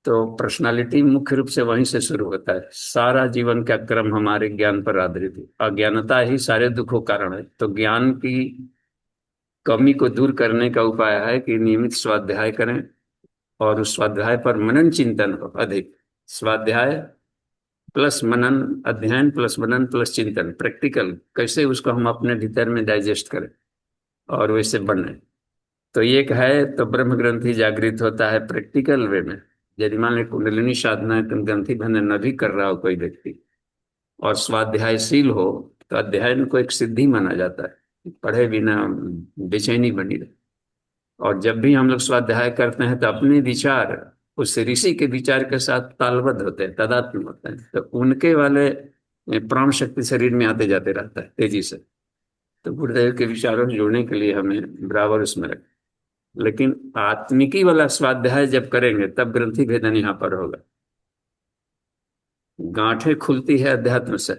तो पर्सनालिटी मुख्य रूप से वहीं से शुरू होता है। सारा जीवन का क्रम हमारे ज्ञान पर आधारित है, अज्ञानता ही सारे दुखों का कारण है। तो ज्ञान की कमी को दूर करने का उपाय है कि नियमित स्वाध्याय करें और उस स्वाध्याय पर मनन चिंतन हो अधिक। स्वाध्याय प्लस मनन, अध्ययन प्लस मनन प्लस चिंतन, प्रैक्टिकल कैसे उसको हम अपने भीतर में डाइजेस्ट करें और वैसे बने। तो एक है तो ब्रह्म ग्रंथि जागृत होता है प्रैक्टिकल वे में। यदि मान ली कुंडलिनी साधना ग्रंथि भंजन न भी कर रहा हो कोई व्यक्ति और स्वाध्यायशील हो, तो अध्ययन को एक सिद्धि माना जाता है, पढ़े बिना बेचैनी बनी रहे। और जब भी हम लोग स्वाध्याय करते हैं तो अपने विचार उस ऋषि के विचार के साथ तालबद्ध होते हैं, तादात्म्य होते हैं, तो उनके वाले प्राण शक्ति शरीर में आते जाते रहता है तेजी से। तो गुरुदेव के विचारों से जुड़ने के लिए हमें बराबर उसमें रखें। लेकिन आत्मिकी वाला स्वाध्याय जब करेंगे तब ग्रंथि भेदन यहाँ पर होगा। गांठें खुलती है अध्यात्म से,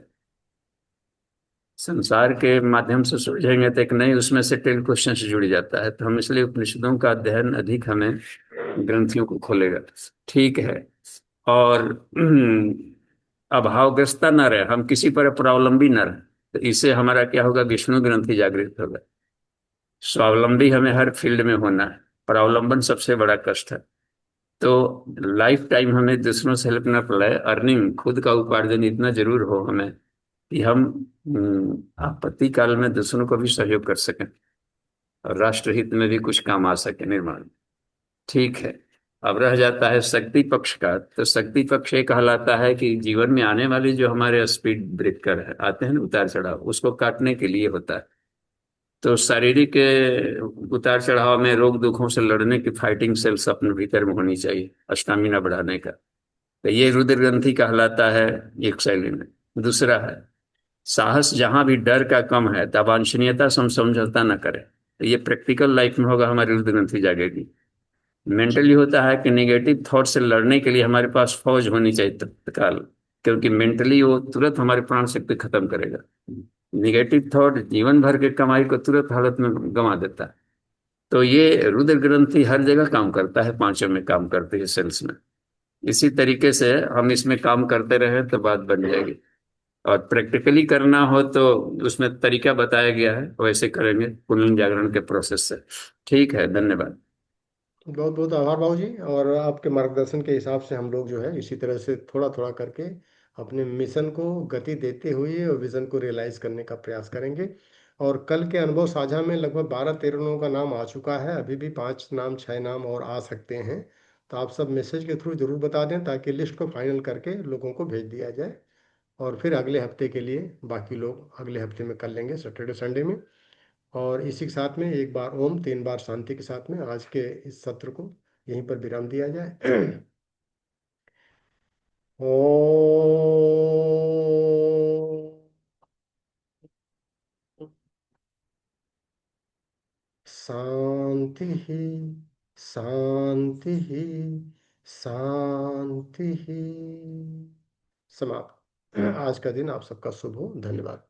संसार के माध्यम से सुलझेंगे तो एक नई उसमें से 10 क्वेश्चन से जुड़ जाता है। तो हम इसलिए उपनिषदों का अध्ययन अधिक हमें ग्रंथियों को खोलेगा। ठीक है। और अभावग्रस्ता न रहे, हम किसी पर परावलंबी न रहे, तो इससे हमारा क्या होगा, विष्णु ग्रंथि जागृत होगा। स्वावलंबी हमें हर फील्ड में होना है, परावलंबन सबसे बड़ा कष्ट है। तो लाइफ टाइम हमें दूसरों से हेल्प न पड़े, अर्निंग खुद का उपार्जन इतना जरूर हो हमें कि हम आपत्ति काल में दूसरों को भी सहयोग कर सकें और राष्ट्रहित में भी कुछ काम आ सके निर्माण में। ठीक है। अब रह जाता है शक्ति पक्ष का। तो शक्ति पक्ष ये कहलाता है कि जीवन में आने वाले जो हमारे स्पीड ब्रेकर है आते हैं ना, उतार चढ़ाव, उसको काटने के लिए होता है। तो शारीरिक उतार चढ़ाव में रोग दुखों से लड़ने की फाइटिंग सेल्स अपने भीतर में होनी चाहिए, स्टामिना बढ़ाने का। तो ये रुद्र ग्रंथि कहलाता है एक शैली में। दूसरा है साहस, जहां भी डर का कम है तब अवांछनीयता से हम समझौता न करें। तो ये प्रैक्टिकल लाइफ में होगा, हमारी रुद्र ग्रंथि जागेगी। मेंटली होता है कि नेगेटिव थॉट से लड़ने के लिए हमारे पास फौज होनी चाहिए तत्काल, क्योंकि मेंटली वो तुरंत हमारे प्राण शक्ति खत्म करेगा। निगेटिव थॉट जीवन भर के कमाई को तुरंत हालत में गंवा देता है। तो ये रुद्र ग्रंथि हर जगह काम करता है, पांचों में काम करती है, सेल्स में। इसी तरीके से हम इसमें काम करते रहे तो बात बन जाएगी। और प्रैक्टिकली करना हो तो उसमें तरीका बताया गया है, वैसे करेंगे पुनः जागरण के प्रोसेस से। ठीक है, धन्यवाद। बहुत बहुत आभार बाबू जी। और आपके मार्गदर्शन के हिसाब से हम लोग जो है इसी तरह से थोड़ा थोड़ा करके अपने मिशन को गति देते हुए और विजन को रियलाइज करने का प्रयास करेंगे। और कल के अनुभव साझा में लगभग 12-13 लोगों का नाम आ चुका है, अभी भी 5 नाम 6 नाम और आ सकते हैं। तो आप सब मैसेज के थ्रू जरूर बता दें ताकि लिस्ट को फाइनल करके लोगों को भेज दिया जाए। और फिर अगले हफ्ते के लिए बाकी लोग अगले हफ्ते में कर लेंगे, सैटरडे संडे में। और इसी के साथ में एक बार ओम 3 बार शांति के साथ में आज के इस सत्र को यहीं पर विराम दिया जाए। ओम शांति ही शांति ही शांति ही। समाप्त। आज का दिन आप सबका शुभ हो। धन्यवाद।